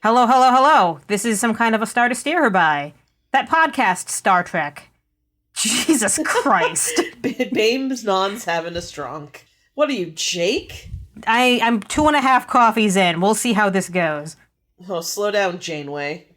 Hello, hello, hello. This is some kind of a star to steer her by. That podcast, Star Trek. Jesus Christ. Bame's non's having a strong. What are you, Jake? I'm 2.5 coffees in. We'll see how this goes. Oh, slow down, Janeway.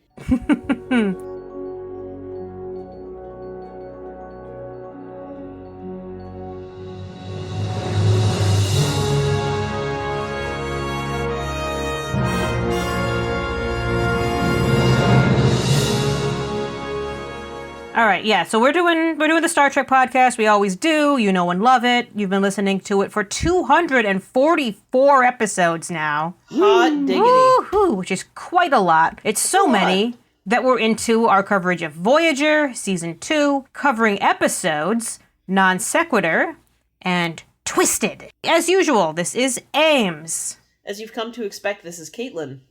All right, yeah. So we're doing the Star Trek podcast. We always do. You know and love it. You've been listening to it for 244 episodes now. Hot diggity. Woo-hoo, which is quite a lot. It's so many that we're into our coverage of Voyager Season 2, covering episodes, Non Sequitur, and Twisted. As usual, this is Ames. As you've come to expect, this is Caitlin.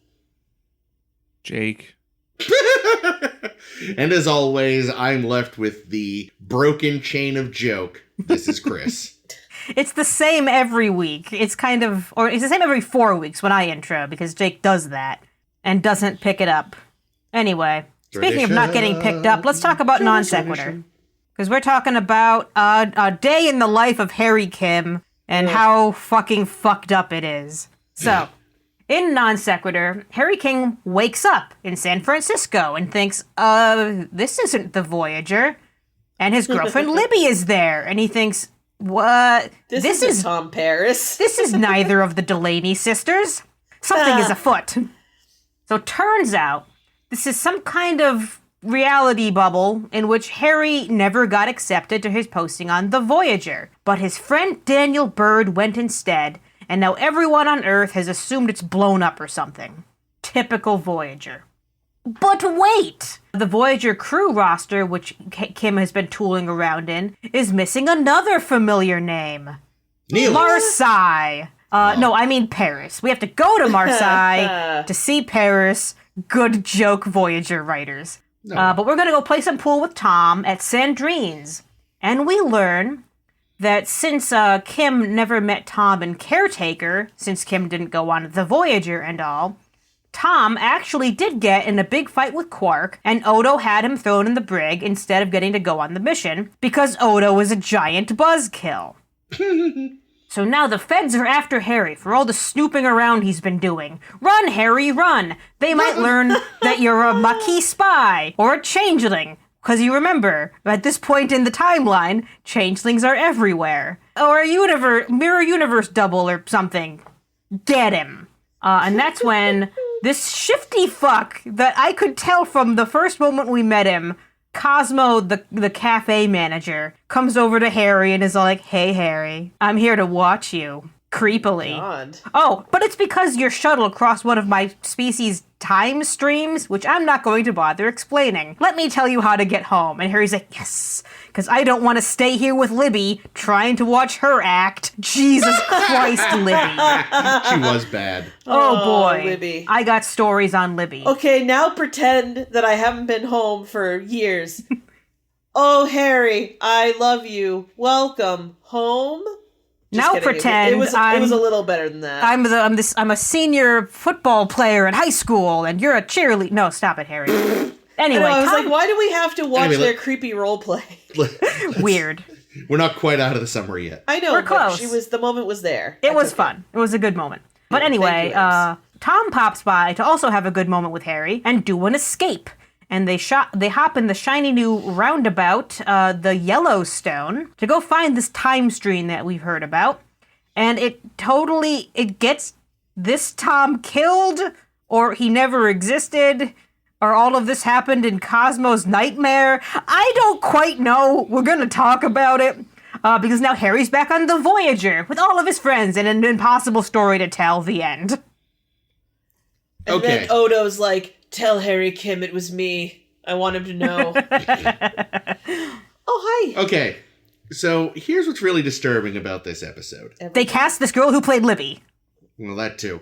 Jake. And as always, I'm left with the broken chain of joke. This is Chris. It's the same every week. It's the same every 4 weeks when I intro, because Jake does that and doesn't pick it up. Anyway, speaking of not getting picked up, let's talk about Non Sequitur. Because we're talking about a day in the life of Harry Kim and how fucking fucked up it is. So, in Non Sequitur, Harry Kim wakes up in San Francisco and thinks, this isn't the Voyager. And his girlfriend Libby is there. And he thinks, what? This is Tom Paris. This is neither of the Delaney sisters. Something is afoot. So turns out, this is some kind of reality bubble in which Harry never got accepted to his posting on the Voyager. But his friend Daniel Byrd went instead, and now everyone on Earth has assumed it's blown up or something. Typical Voyager. But wait! The Voyager crew roster, which Kim has been tooling around in, is missing another familiar name. Neelix. Marseille. No, I mean Paris. We have to go to Marseille to see Paris. Good joke, Voyager writers. No. But we're going to go play some pool with Tom at Sandrines. And we learn that since Kim never met Tom in Caretaker, since Kim didn't go on the Voyager and all, Tom actually did get in a big fight with Quark, and Odo had him thrown in the brig instead of getting to go on the mission, because Odo is a giant buzzkill. So now the feds are after Harry for all the snooping around he's been doing. Run, Harry, run! They might learn that you're a Maquis spy, or a changeling. Because you remember, at this point in the timeline, changelings are everywhere. Or a mirror universe double or something. Get him. And that's when this shifty fuck that I could tell from the first moment we met him, Cosmo, the cafe manager, comes over to Harry and is like, "Hey, Harry, I'm here to watch you." Creepily. God. Oh, but it's because your shuttle crossed one of my species' time streams, which I'm not going to bother explaining. Let me tell you how to get home. And Harry's like, yes, because I don't want to stay here with Libby trying to watch her act. Jesus Christ, Libby. She was bad. Oh boy. Libby. I got stories on Libby. Okay, now pretend that I haven't been home for years. Oh, Harry, I love you. Welcome home. Just now kidding. pretend it was a little better than that. I'm a senior football player in high school, and you're a cheerleader. No, stop it, Harry. Anyway, I was Tom- like, why do we have to watch their creepy role play? Weird. We're not quite out of the summer yet. I know, We're but close. the moment was there. It was fun. It was a good moment. But anyway, Thank you, Ames. Tom pops by to also have a good moment with Harry and do an escape. And they hop in the shiny new roundabout, the Yellowstone, to go find this time stream that we've heard about. And it gets this Tom killed, or he never existed, or all of this happened in Cosmo's nightmare. I don't quite know. We're going to talk about it. Because now Harry's back on the Voyager with all of his friends and an impossible story to tell, the end. And then Odo's like, tell Harry Kim it was me. I want him to know. Oh, hi. Okay, so here's what's really disturbing about this episode. They cast this girl who played Libby. Well, that too.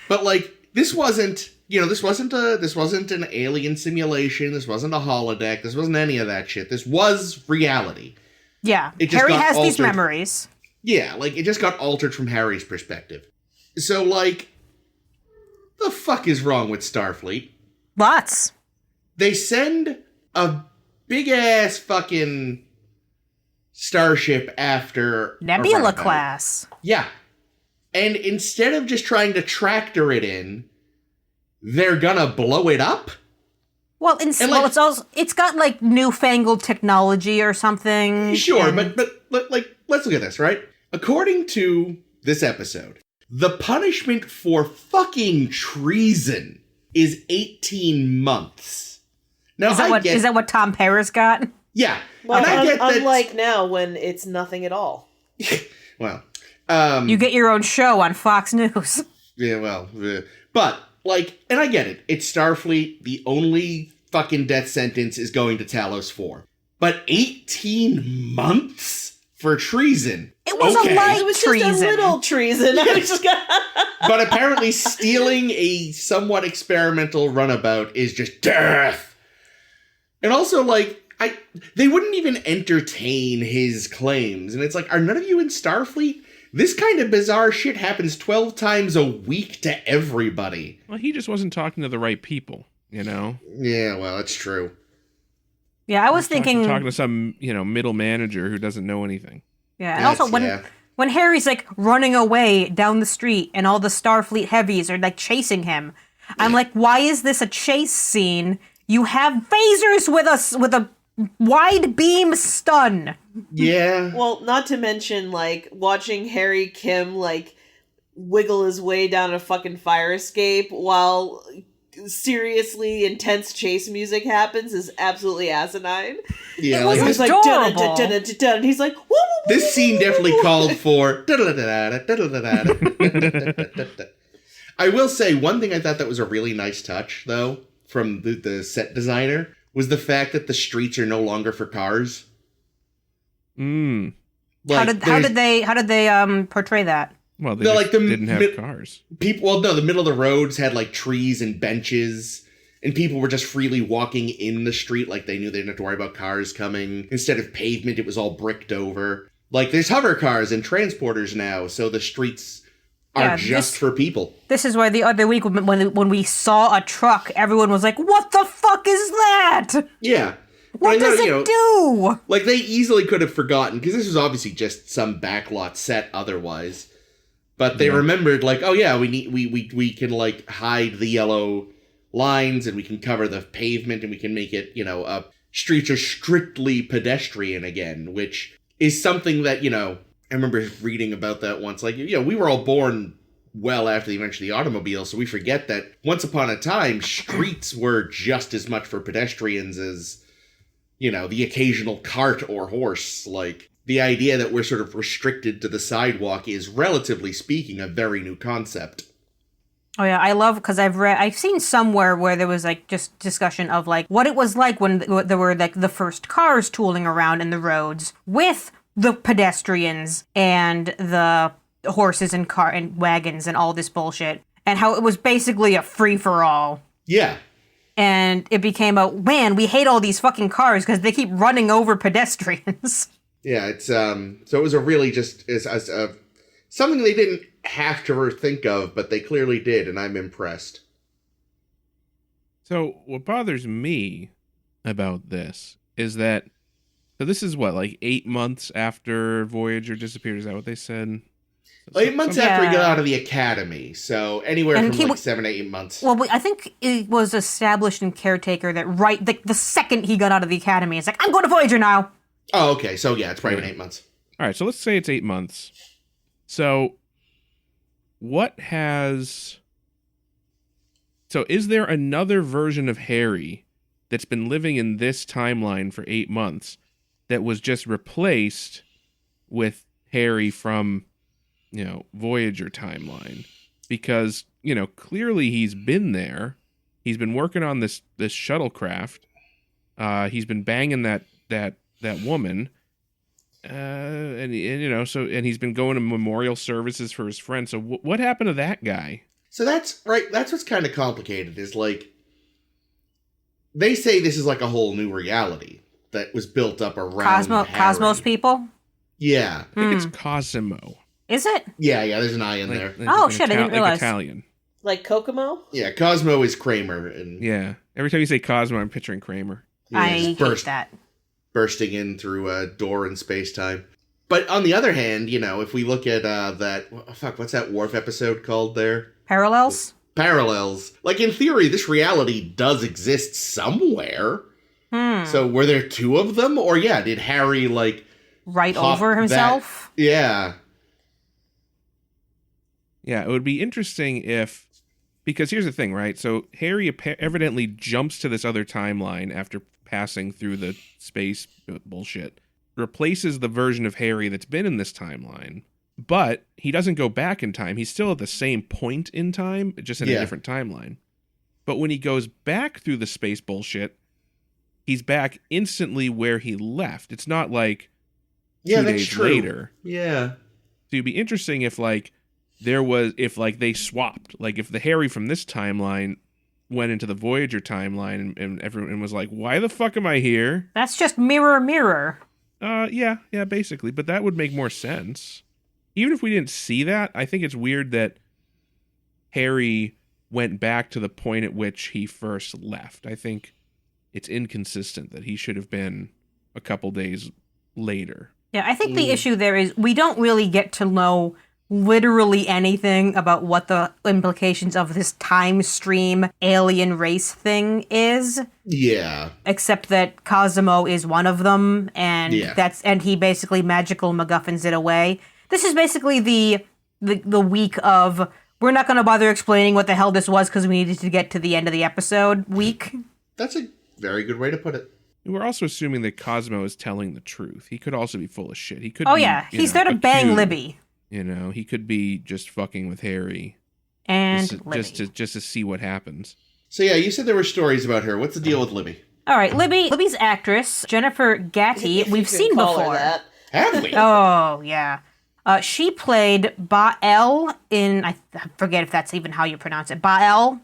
But, like, this wasn't an alien simulation. This wasn't a holodeck. This wasn't any of that shit. This was reality. Yeah, It just Harry got has these altered. memories. Yeah, like, it just got altered from Harry's perspective. So, like, the fuck is wrong with Starfleet? Lots. They send a big-ass fucking starship after a Nebula runabout. class. Yeah. And instead of just trying to tractor it in, they're gonna blow it up? Well, it's got like newfangled technology or something. Sure, and- but let's look at this, right? According to this episode, the punishment for fucking treason is 18 months. Now, is that what Tom Paris got? Yeah. Well, and I get that. unlike now when it's nothing at all. Well, You get your own show on Fox News. yeah, well, but like, and I get it. It's Starfleet. The only fucking death sentence is going to Talos 4. But 18 months for treason. It was Okay. a light It was treason. just a little treason. But apparently stealing a somewhat experimental runabout is just death. And also, like, they wouldn't even entertain his claims. And it's like, are none of you in Starfleet? This kind of bizarre shit happens 12 times a week to everybody. Well, he just wasn't talking to the right people, you know? Yeah, well, that's true. Yeah, I was thinking. Talking to some, middle manager who doesn't know anything. Yeah, and also when Harry's like running away down the street and all the Starfleet heavies are like chasing him, I'm like, why is this a chase scene? You have phasers with a wide beam stun. Yeah. Well, not to mention, like, watching Harry Kim, like, wiggle his way down a fucking fire escape while seriously intense chase music happens is absolutely asimine. Yeah, It was like He's like, adorable. dun, dun, dun, dun, dun, and he's like, woo, woo, woo, this scene definitely called for. I will say one thing I thought that was a really nice touch, though, from the set designer, was the fact that the streets are no longer for cars. Mm. How did they portray that? Well, they No, just like the didn't have cars. People? Well, no, the middle of the roads had like trees and benches, and people were just freely walking in the street like they knew they didn't have to worry about cars coming. Instead of pavement, it was all bricked over. Like there's hover cars and transporters now, so the streets are just for people. This is why the other week when we saw a truck, everyone was like, "What the fuck is that? Yeah. What does it do?" Like they easily could have forgotten, because this was obviously just some backlot set otherwise. But they remembered, like, oh yeah, we can like hide the yellow lines and we can cover the pavement and we can make it, streets are strictly pedestrian again, which is something that, I remember reading about that once. Like, we were all born well after the invention of the automobile, so we forget that once upon a time, streets were just as much for pedestrians as, the occasional cart or horse. Like, the idea that we're sort of restricted to the sidewalk is, relatively speaking, a very new concept. Oh yeah, I love, because I've seen somewhere where there was like just discussion of like what it was like when there were like the first cars tooling around in the roads with the pedestrians and the horses and car and wagons and all this bullshit, and how it was basically a free for all. Yeah. And it became man, we hate all these fucking cars because they keep running over pedestrians. Yeah, it's so it was a really just something they didn't have to think of, but they clearly did, and I'm impressed. So what bothers me about this is that, so this is what, like 8 months after Voyager disappeared? Is that what they said? 8 months after he got out of the academy, so anywhere And from 7 to 8 months. Well, I think it was established in Caretaker that the second he got out of the academy, it's like, I'm going to Voyager now. Oh, okay, so yeah, it's probably been 8 months. All right, so let's say it's 8 months. So is there another version of Harry that's been living in this timeline for 8 months that was just replaced with Harry from, Voyager timeline? Because, clearly he's been there. He's been working on this shuttlecraft. He's been banging that woman. And he's been going to memorial services for his friend. So what happened to that guy? So that's right. That's what's kind of complicated. Is like they say this is like a whole new reality that was built up around Harry. Cosmos people. Yeah, I think it's Cosimo. Is it? yeah. There's an I in there. Oh, shit, I didn't realize. Italian. Like Kokomo? Yeah, Cosmo is Kramer, and Yeah. Every time you say Cosmo, I'm picturing Kramer. I he's hate that. bursting in through a door in space-time. But on the other hand, if we look at what's that Worf episode called there? Parallels? Parallels. Like, in theory, this reality does exist somewhere. So were there two of them? Or, did Harry, right hop over himself? Yeah. Yeah, it would be interesting because here's the thing, right? So Harry evidently jumps to this other timeline after passing through the space bullshit, replaces the version of Harry that's been in this timeline, but he doesn't go back in time. He's still at the same point in time, just in a different timeline. But when he goes back through the space bullshit, he's back instantly where he left. It's not like 2 days later. Yeah. So it'd be interesting if they swapped. Like if the Harry from this timeline went into the Voyager timeline and everyone was like, why the fuck am I here? That's just mirror, mirror. Yeah, basically. But that would make more sense. Even if we didn't see that, I think it's weird that Harry went back to the point at which he first left. I think it's inconsistent that he should have been a couple days later. Yeah, I think the issue there is we don't really get to know literally anything about what the implications of this time stream alien race thing is. Yeah. Except that Cosmo is one of them, and and he basically magical MacGuffins it away. This is basically the week of we're not going to bother explaining what the hell this was because we needed to get to the end of the episode week. That's a very good way to put it. We're also assuming that Cosmo is telling the truth. He could also be full of shit. He could. He's there to bang Libby. He could be just fucking with Harry and just to see what happens. So you said there were stories about her. What's the deal with Libby? All right, Libby's actress Jennifer Gatty. We've seen before. Have we? Oh yeah. She played Bael in, I forget if that's even how you pronounce it, Bael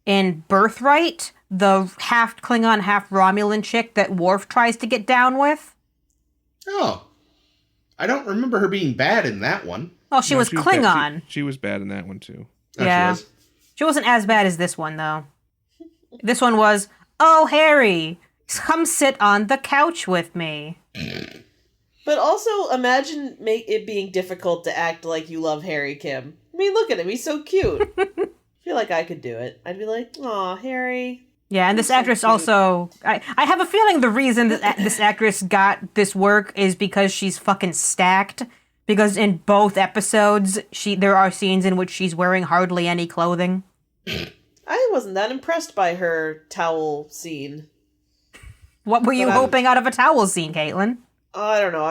in Birthright, the half Klingon, half Romulan chick that Worf tries to get down with. Oh. I don't remember her being bad in that one. Oh, she was Klingon. She was bad in that one, too. Yeah. She wasn't as bad as this one, though. This one was, oh, Harry, come sit on the couch with me. But also, imagine it being difficult to act like you love Harry Kim. I mean, look at him. He's so cute. I feel like I could do it. I'd be like, aw, Harry. Yeah, and this actress also... I have a feeling the reason that this actress got this work is because she's fucking stacked. Because in both episodes, there are scenes in which she's wearing hardly any clothing. I wasn't that impressed by her towel scene. What were you hoping out of a towel scene, Caitlin? I don't know.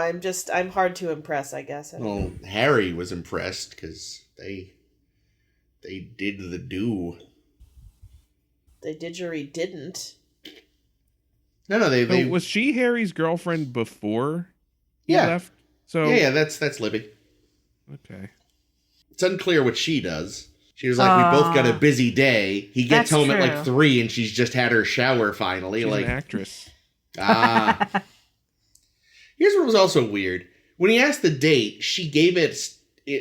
I'm hard to impress, I guess. Well, Harry was impressed because they did the do. They didn't. No, they was she Harry's girlfriend before he left? So that's Libby. Okay. It's unclear what she does. She was like, we both got a busy day. He gets home at like 3 and she's just had her shower finally. She's like an actress. Here's what was also weird. When he asked the date, she gave it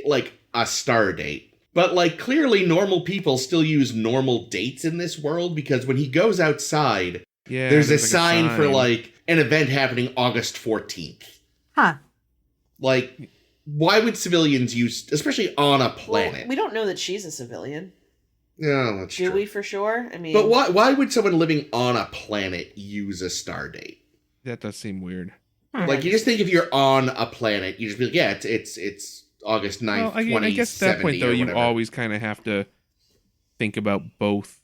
like a star date. But like clearly normal people still use normal dates in this world because when he goes outside, there's a sign for like an event happening August 14th. Huh. Like, why would civilians use, especially on a planet? Well, we don't know that she's a civilian. No, that's true. Do we for sure? I mean, but why would someone living on a planet use a star date? That does seem weird. Like, you just think if you're on a planet, you just be like, yeah, it's August 9th, 2070. I guess at that point, though, you always kind of have to think about both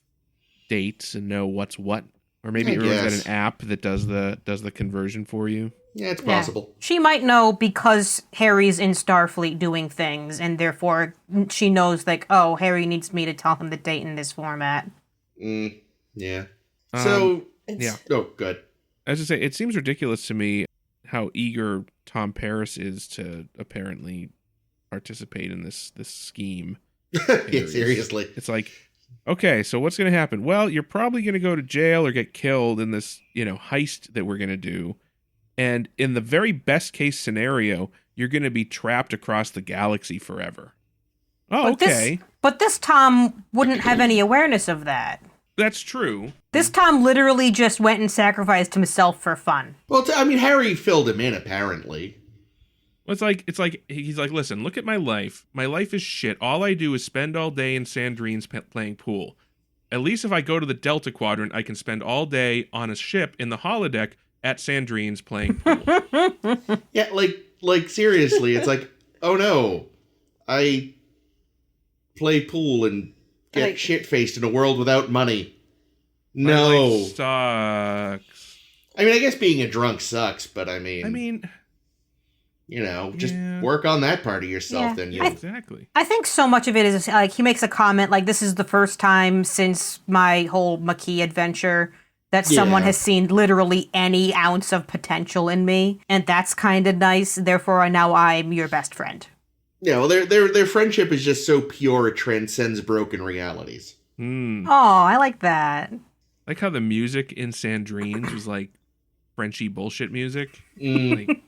dates and know what's what. Or maybe everyone's got an app that does the conversion for you. Yeah, it's possible. Yeah. She might know because Harry's in Starfleet doing things, and therefore she knows, like, oh, Harry needs me to tell him the date in this format. Yeah. So, yeah. Oh, good. As I say, it seems ridiculous to me how eager Tom Paris is to apparently participate in this scheme. Yeah, seriously. It's like, okay, so what's going to happen? Well, you're probably going to go to jail or get killed in this, heist that we're going to do. And in the very best case scenario, you're going to be trapped across the galaxy forever. Oh, but okay. But this Tom wouldn't have any awareness of that. That's true. This Tom literally just went and sacrificed himself for fun. Well, I mean, Harry filled him in, apparently. It's like he's like, listen, look at my life. My life is shit. All I do is spend all day in Sandrines playing pool. At least if I go to the Delta Quadrant, I can spend all day on a ship in the holodeck at Sandrines playing pool. Yeah, like seriously, it's like, oh no, I play pool and get shit-faced in a world without money. No. My life sucks. I mean, I guess being a drunk sucks, but I mean, you know, just work on that part of yourself, then you'll... Exactly. I think so much of it is, like, he makes a comment, like, this is the first time since my whole McKee adventure that someone has seen literally any ounce of potential in me, and that's kind of nice, therefore now I'm your best friend. Yeah, well, their friendship is just so pure it transcends broken realities. Mm. Oh, I like that. Like how the music in Sandrines was like Frenchy bullshit music. Like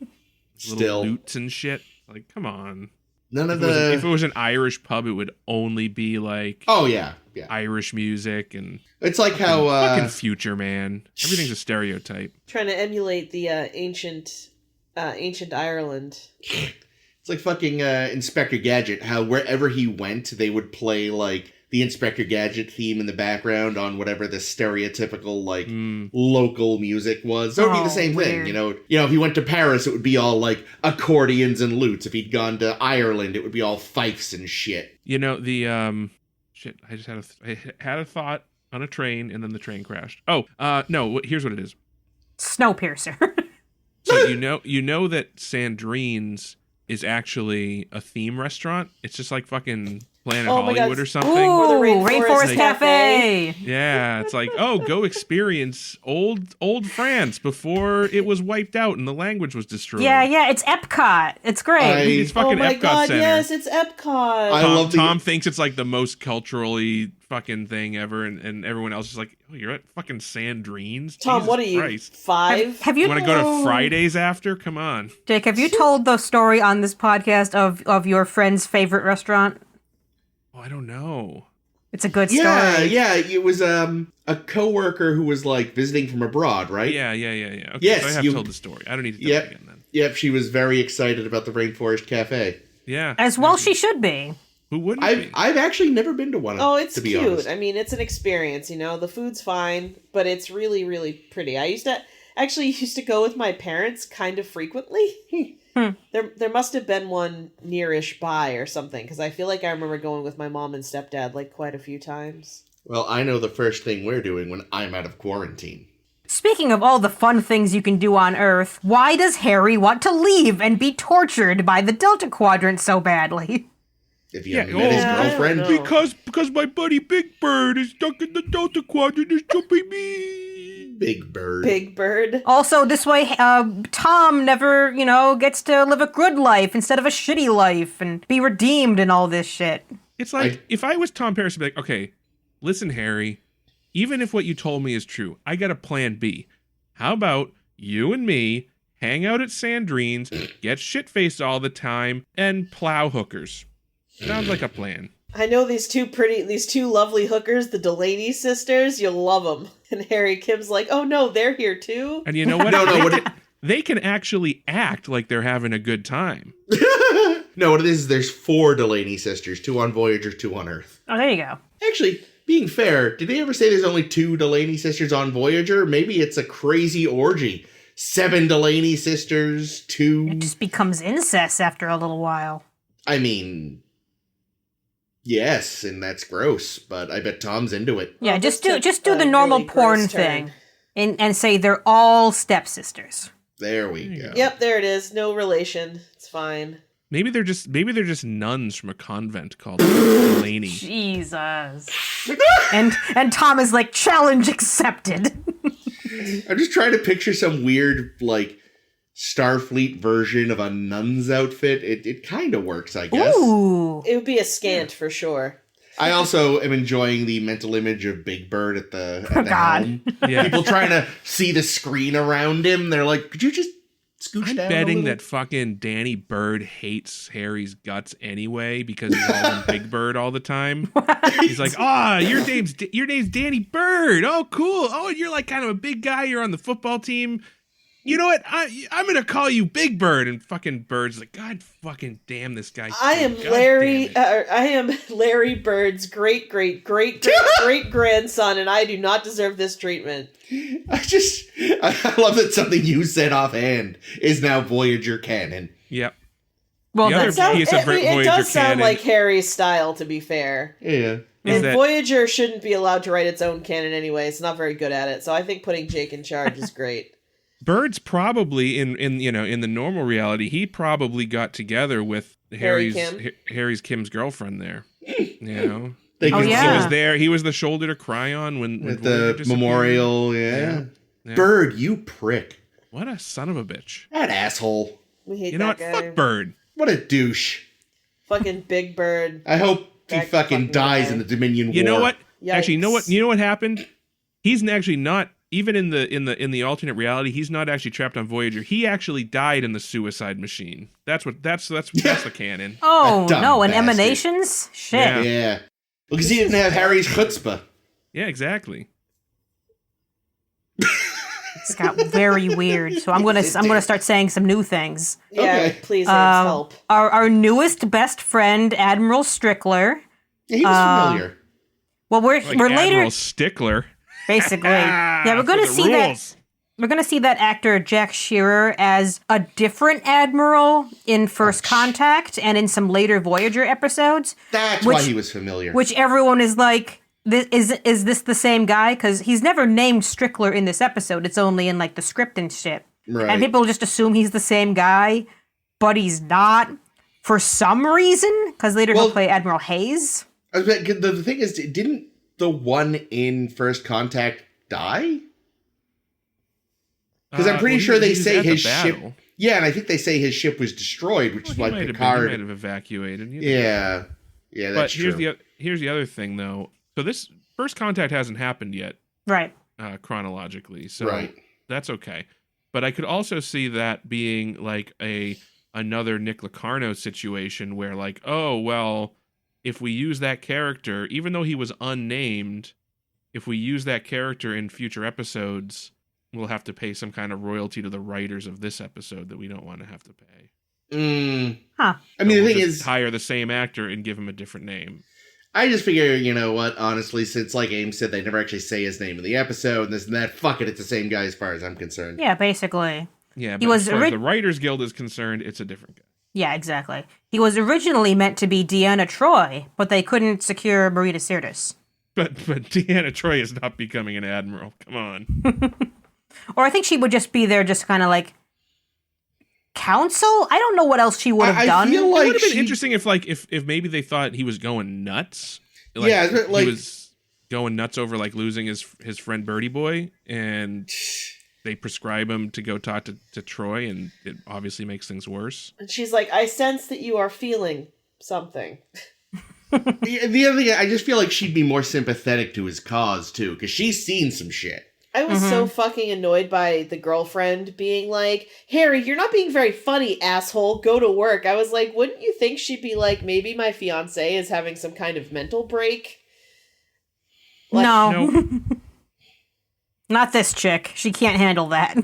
little lutes and shit. Like, come on. If it was an Irish pub, it would only be like Irish music, and it's like how fucking Future Man. Everything's a stereotype. Trying to emulate the ancient Ireland. It's like fucking Inspector Gadget, how wherever he went, they would play, like, the Inspector Gadget theme in the background on whatever the stereotypical, like, local music was. So it would be the same thing, you know? You know, if he went to Paris, it would be all, like, accordions and lutes. If he'd gone to Ireland, it would be all fifes and shit. You know, the, shit, I just had a thought on a train, and then the train crashed. Oh, no, here's what it is. Snowpiercer. So you know that Sandrines is actually a theme restaurant. It's just like fucking Planet Hollywood or something. Ooh, the Rainforest Cafe. Yeah, it's like, oh, go experience old France before it was wiped out and the language was destroyed. Yeah, it's Epcot. It's great. It's fucking Oh my Epcot god, Center. yes, it's Epcot. Tom thinks it's like the most culturally fucking thing ever, and everyone else is like, oh, you're at fucking Sandrines? Tom, Jesus what are you, Christ. 5? Have you Want to go to Fridays after? Come on. Jake, have you told the story on this podcast of your friend's favorite restaurant? Oh, I don't know. It's a good story. Yeah, it was a coworker who was, like, visiting from abroad, right? Yeah. Okay, yes, so I have told the story. I don't need to tell it again then. Yep, she was very excited about the Rainforest Cafe. Yeah. As well she should be. Who wouldn't be? I've actually never been to one. Oh, it's to be cute. honest. I mean, it's an experience, you know. The food's fine, but it's really, really pretty. I used to go with my parents kind of frequently. There must have been one nearish by or something, because I feel like I remember going with my mom and stepdad like quite a few times. Well, I know the first thing we're doing when I'm out of quarantine. Speaking of all the fun things you can do on Earth, why does Harry want to leave and be tortured by the Delta Quadrant so badly? If you hadn't met his girlfriend. Because my buddy Big Bird is stuck in the Delta Quadrant is jumping me. Big Bird. Big Bird. Also, this way, Tom never, gets to live a good life instead of a shitty life and be redeemed and all this shit. It's like, if I was Tom Paris, I'd be like, okay, listen, Harry, even if what you told me is true, I got a plan B. How about you and me hang out at Sandrines, get shit-faced all the time, and plow hookers? Sounds like a plan. I know these two lovely hookers, the Delaney sisters. You'll love them. And Harry Kim's like, oh no, they're here too. And you know what? They can actually act like they're having a good time. No, what it is there's 4 Delaney sisters, 2 on Voyager, 2 on Earth. Oh, there you go. Actually, being fair, did they ever say there's only 2 Delaney sisters on Voyager? Maybe it's a crazy orgy. 7 Delaney sisters, 2... It just becomes incest after a little while. I mean... Yes, and that's gross, but I bet Tom's into it. Yeah, just do the normal really porn thing, and say they're all stepsisters. There we go. Yep, there it is. No relation. It's fine. Maybe they're just nuns from a convent called Delaney. Jesus. and Tom is like, challenge accepted. I'm just trying to picture some weird, like, Starfleet version of a nun's outfit. It kind of works, I guess. Ooh. It would be a scant for sure. I also am enjoying the mental image of Big Bird at the God. helm. Yeah. People trying to see the screen around him. They're like, could you just scooch I'm down a betting little. that fucking Danny Bird hates Harry's guts anyway because he's all in Big Bird all the time. He's like, your name's Danny Bird. Oh, cool. Oh, and you're like kind of a big guy. You're on the football team. You know what? I'm gonna call you Big Bird. And fucking Bird's like, God fucking damn this guy. I am Larry Bird's great grandson, and I do not deserve this treatment. I love that something you said offhand is now Voyager canon. Yep. Well, The other piece of it Voyager does sound canon- like Harry's style, to be fair. Yeah. Is And that- Voyager shouldn't be allowed to write its own canon anyway. It's not very good at it. So I think putting Jake in charge is great. Bird's probably in the normal reality. He probably got together with Harry's Kim's girlfriend there. You know, They Oh, can- yeah. he was there. He was the shoulder to cry on when With Voyager the disappeared. memorial, yeah. Yeah. Bird, you prick. What a son of a bitch! That asshole. We hate You know that what? guy. Fuck Bird. What a douche. Fucking Big Bird. I hope he That fucking fucking dies guy. in the Dominion War. You know what? Actually, Yikes. you know what happened? He's actually not even in the alternate reality. He's not actually trapped on Voyager. He actually died in the suicide machine. That's the canon. Oh, That dumb no, and bastard. emanations? Shit. Yeah. Yeah. Because he didn't have Harry's chutzpah. Yeah, exactly. It's got very weird. So I'm gonna start saying some new things. Yeah, Okay. please, Ames, help. Our newest best friend, Admiral Strickler. Yeah, he was familiar. Well, we're Like we're Admiral later, Stickler. basically. Yeah, we're gonna For the see that. rules. We're gonna see that actor Jack Shearer as a different admiral in First Contact and in some later Voyager episodes, That's why he was familiar. which everyone is like, is this the same guy? Because he's never named Strickler in this episode. It's only in like the script and shit. Right. And people just assume he's the same guy, but he's not for some reason. Because later Well- he'll play Admiral Hayes. The thing is, didn't the one in First Contact die? Because I'm pretty sure they say his ship. Yeah, and I think they say his ship was destroyed, which is why He might Picard. have evacuated. Yeah, yeah, that's But true. here's the other thing though. So this First Contact hasn't happened yet Right. chronologically, so Right. that's okay. But I could also see that being like another Nick Locarno situation where like, oh well, if we use that character, even though he was unnamed, if we use that character in future episodes, we'll have to pay some kind of royalty to the writers of this episode that we don't want to have to pay. Huh. I mean, So the we'll thing just is, hire the same actor and give him a different name. I just figure, you know what, honestly, since like Ames said, they never actually say his name in the episode, and this and that, fuck it, it's the same guy as far as I'm concerned. Yeah, basically. Yeah, He but was as far as ori- the Writers Guild is concerned, it's a different guy. Yeah, exactly. He was originally meant to be Deanna Troi, but they couldn't secure Marita Sirtis. But Deanna Troi is not becoming an admiral. Come on. Or I think she would just be there just kind of like counsel? I don't know what else she would have I done. feel It like would have been she- interesting if maybe they thought he was going nuts. Yeah, like- he was going nuts over like losing his friend Birdie Boy, and they prescribe him to go talk to Troy, and it obviously makes things worse. And she's like, I sense that you are feeling something. The other thing, I just feel like she'd be more sympathetic to his cause, too, because she's seen some shit. I was so fucking annoyed by the girlfriend being like, Harry, you're not being very funny, asshole. Go to work. I was like, wouldn't you think she'd be like, maybe my fiance is having some kind of mental break? Like, no. No, Not this chick. She can't handle that.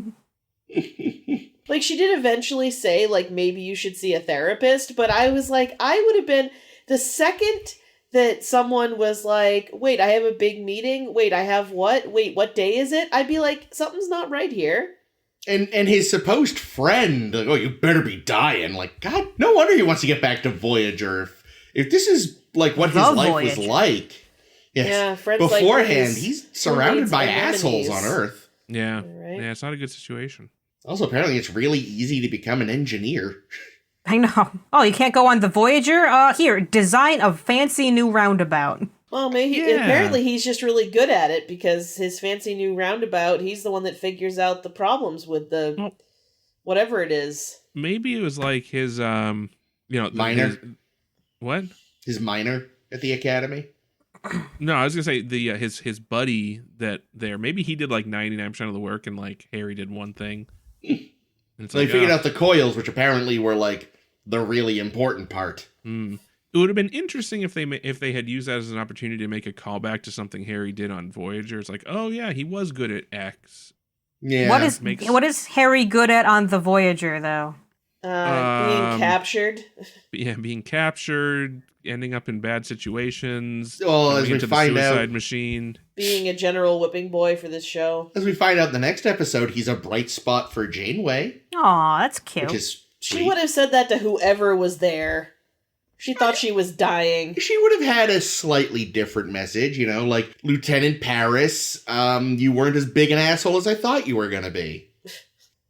Like, she did eventually say, like, maybe you should see a therapist, but I was like, I would have been, the second that someone was like, wait, I have a big meeting, wait, I have what? Wait, what day is it? I'd be like, something's not right here. And his supposed friend, like, oh, you better be dying. Like, God, no wonder he wants to get back to Voyager. If this is, like, what The his life was Voyager. like. Yes. Yeah, friends like beforehand, these, he's surrounded roommates by and assholes enemies. on Earth. yeah, Right. yeah, it's not a good situation. Also, apparently, it's really easy to become an engineer. I know. Oh, you can't go on the Voyager? Here, design a fancy new roundabout. Well, maybe Yeah. apparently he's just really good at it because his fancy new roundabout, he's the one that figures out the problems with the Well- whatever it is. Maybe it was like his Minor? what? His minor at the academy. No, I was gonna say the his buddy that there. Maybe he did like 99% of the work, and like Harry did one thing. And it's So they figured oh. out the coils, which apparently were like the really important part. Mm. It would have been interesting if they had used that as an opportunity to make a callback to something Harry did on Voyager. It's like, oh yeah, he was good at X. Yeah. What is Harry good at on the Voyager though? Being captured. Yeah, being captured, ending up in bad situations. Well, as going we into find the suicide out, machine. Being a general whipping boy for this show. as we find out in the next episode, he's a bright spot for Janeway, Aw, that's cute. which is She sweet. would have said that to whoever was there. She thought she was dying. She would have had a slightly different message, you know, like Lieutenant Paris. You weren't as big an asshole as I thought you were gonna be.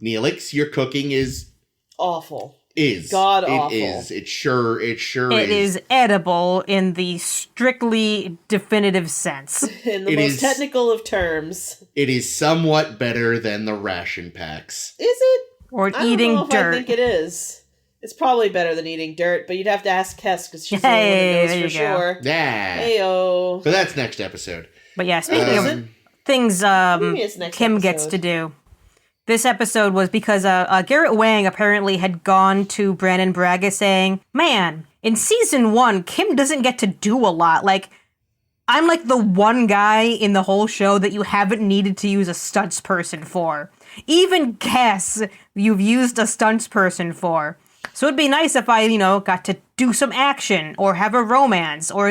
Neelix, your cooking is Awful. God awful. It is. It sure It is. is edible in the strictly definitive sense. In the It most is- technical of terms. It is somewhat better than the ration packs. Is it? Or I don't eating know if dirt. I think it is. It's probably better than eating dirt, but you'd have to ask Kess because she's Hey, the only one there that knows you for go. sure. Yeah. Heyo. So that's next episode. But yeah, speaking Is of it? things Maybe it's next Kim gets episode. to do. This episode was because Garrett Wang apparently had gone to Brannon Braga saying, man, in season 1, Kim doesn't get to do a lot. Like, I'm like the one guy in the whole show that you haven't needed to use a stunts person for. Even Cass, you've used a stunts person for. So it'd be nice if I, got to do some action or have a romance or,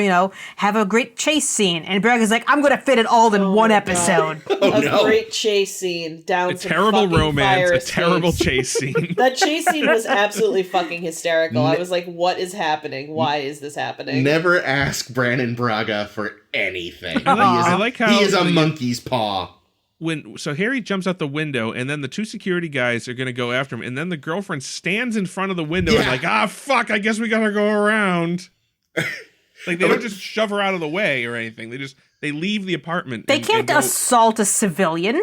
have a great chase scene. And Braga's like, I'm going to fit it all in one my God. episode. A no. great chase scene down A some terrible fucking romance, fire a terrible escapes. chase scene. That chase scene was absolutely fucking hysterical. I was like, what is happening? Why is this happening? Never ask Brannon Braga for anything. I like how he is a the- monkey's paw. So Harry jumps out the window, and then the two security guys are going to go after him, and then the girlfriend stands in front of the window and Yeah. fuck, I guess we gotta go around. Like, they don't just shove her out of the way or anything. They leave the apartment. They and can't go. assault a civilian.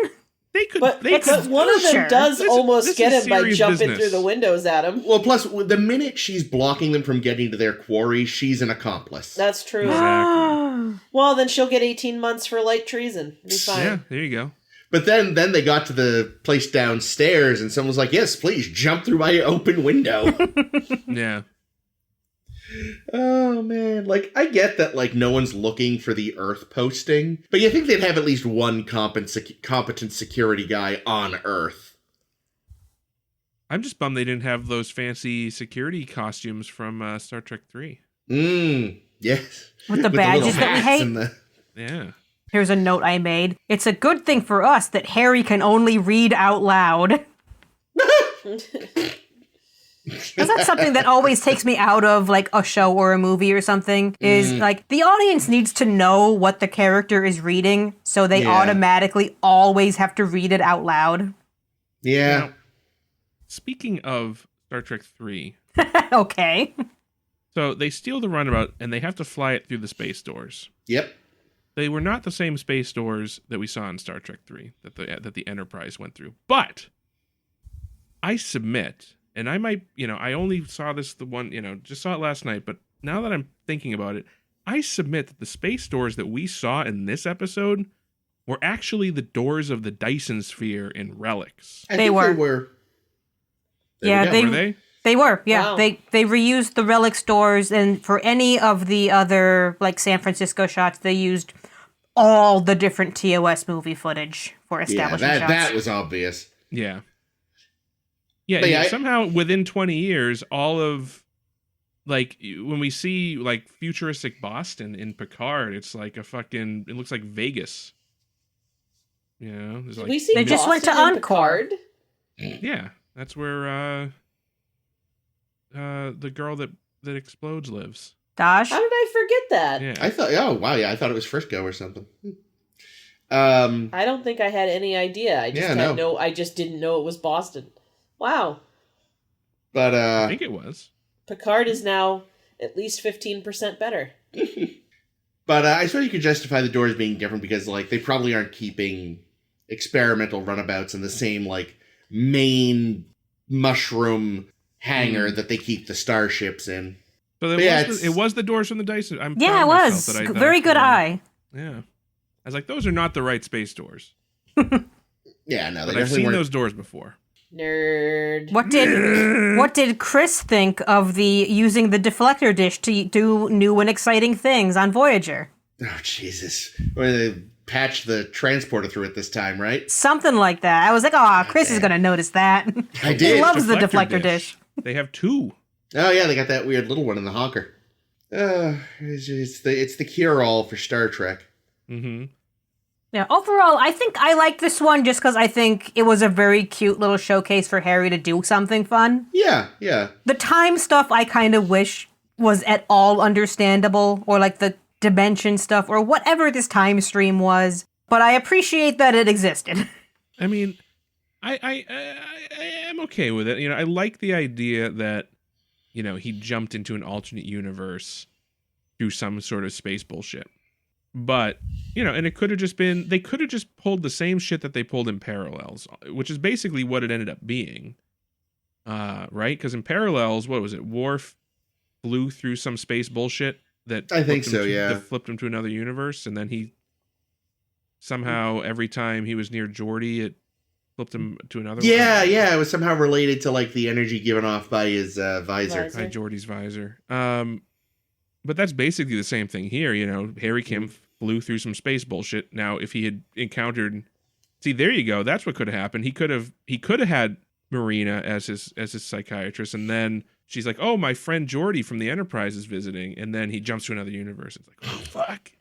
They could. But, They but could. one of them Sure. does This almost get is him by serious jumping business. through the windows at him. Well, plus, the minute she's blocking them from getting to their quarry, she's an accomplice. That's true. Exactly. Well, then she'll get 18 months for light treason. Be fine. Yeah, there you go. But then they got to the place downstairs, and someone was like, yes, please, jump through my open window. Yeah. Oh, man. Like, I get that, like, no one's looking for the Earth posting, but you think they'd have at least one competent security guy on Earth. I'm just bummed they didn't have those fancy security costumes from Star Trek 3. Yes. With the little badges that we hats hate? and the- Yeah. Here's a note I made. It's a good thing for us that Harry can only read out loud. Because that's something that always takes me out of like a show or a movie or something, is like the audience needs to know what the character is reading, so they Yeah. automatically always have to read it out loud. Yeah. Now, speaking of Star Trek 3, Okay. so they steal the runabout and they have to fly it through the space doors. Yep. They were not the same space doors that we saw in Star Trek 3 that the Enterprise went through. But I submit, and I might, I only saw this just saw it last night, but now that I'm thinking about it, I submit that the space doors that we saw in this episode were actually the doors of the Dyson Sphere in Relics. I They think were. They were. There Yeah, we go. they- Were they? They were, yeah. Wow. They reused the relic stores, and for any of the other like San Francisco shots, they used all the different TOS movie footage for Yeah, establishing that shots. was obvious. Yeah. Yeah, But yeah, somehow within 20 years, all of, like, when we see, like, futuristic Boston in Picard, it's like it looks like Vegas. There's Did like, we see They just went to Boston and Encore. Picard? yeah, that's where the girl that explodes lives. Dash. How did I forget that? Yeah. I thought, I thought it was Frisco or something. I don't think I had any idea. I just Yeah, no. I just didn't know it was Boston. Wow. But I think it was. Picard is now at least 15% better. But I suppose you could justify the doors being different because, like, they probably aren't keeping experimental runabouts in the same, like, main mushroom hangar that they keep the starships in. So But yeah, it was the doors from the Dyson. I'm Yeah, proud it of was. myself that I Very good clearly- eye. Yeah. I was like, those are not the right space doors. Yeah, no, they But I've definitely seen weren't. those doors before. Nerd. What did Chris think of using the deflector dish to do new and exciting things on Voyager? Oh, Jesus. Well, they patched the transporter through it this time, right? Something like that. I was like, oh, Chris is going to notice that. I did. He loves the deflector dish. They have two. Oh, yeah, they got that weird little one in the honker. It's the cure-all for Star Trek. Mm-hmm. Yeah, overall, I think I like this one just because I think it was a very cute little showcase for Harry to do something fun. Yeah, yeah. The time stuff I kind of wish was at all understandable, or like the dimension stuff, or whatever this time stream was. But I appreciate that it existed. I mean, I am okay with it. You know, I like the idea that, you know, he jumped into an alternate universe through some sort of space bullshit. But, you know, and it could have just been, they could have just pulled the same shit that they pulled in Parallels, which is basically what it ended up being. Right? Because in Parallels, what was it? Worf flew through some space bullshit that I think so, yeah. That flipped him to another universe, and then he somehow, every time he was near Geordi, it flipped him to another one. Yeah, it was somehow related to, like, the energy given off by his visor. By Geordi's visor. But that's basically the same thing here, you know. Harry Kim flew through some space bullshit. Now, if he had encountered, see, there you go. That's what could have happened. He could have had Marina as his psychiatrist, and then she's like, "Oh, my friend Geordi from the Enterprise is visiting," and then he jumps to another universe. It's like, "Oh fuck!"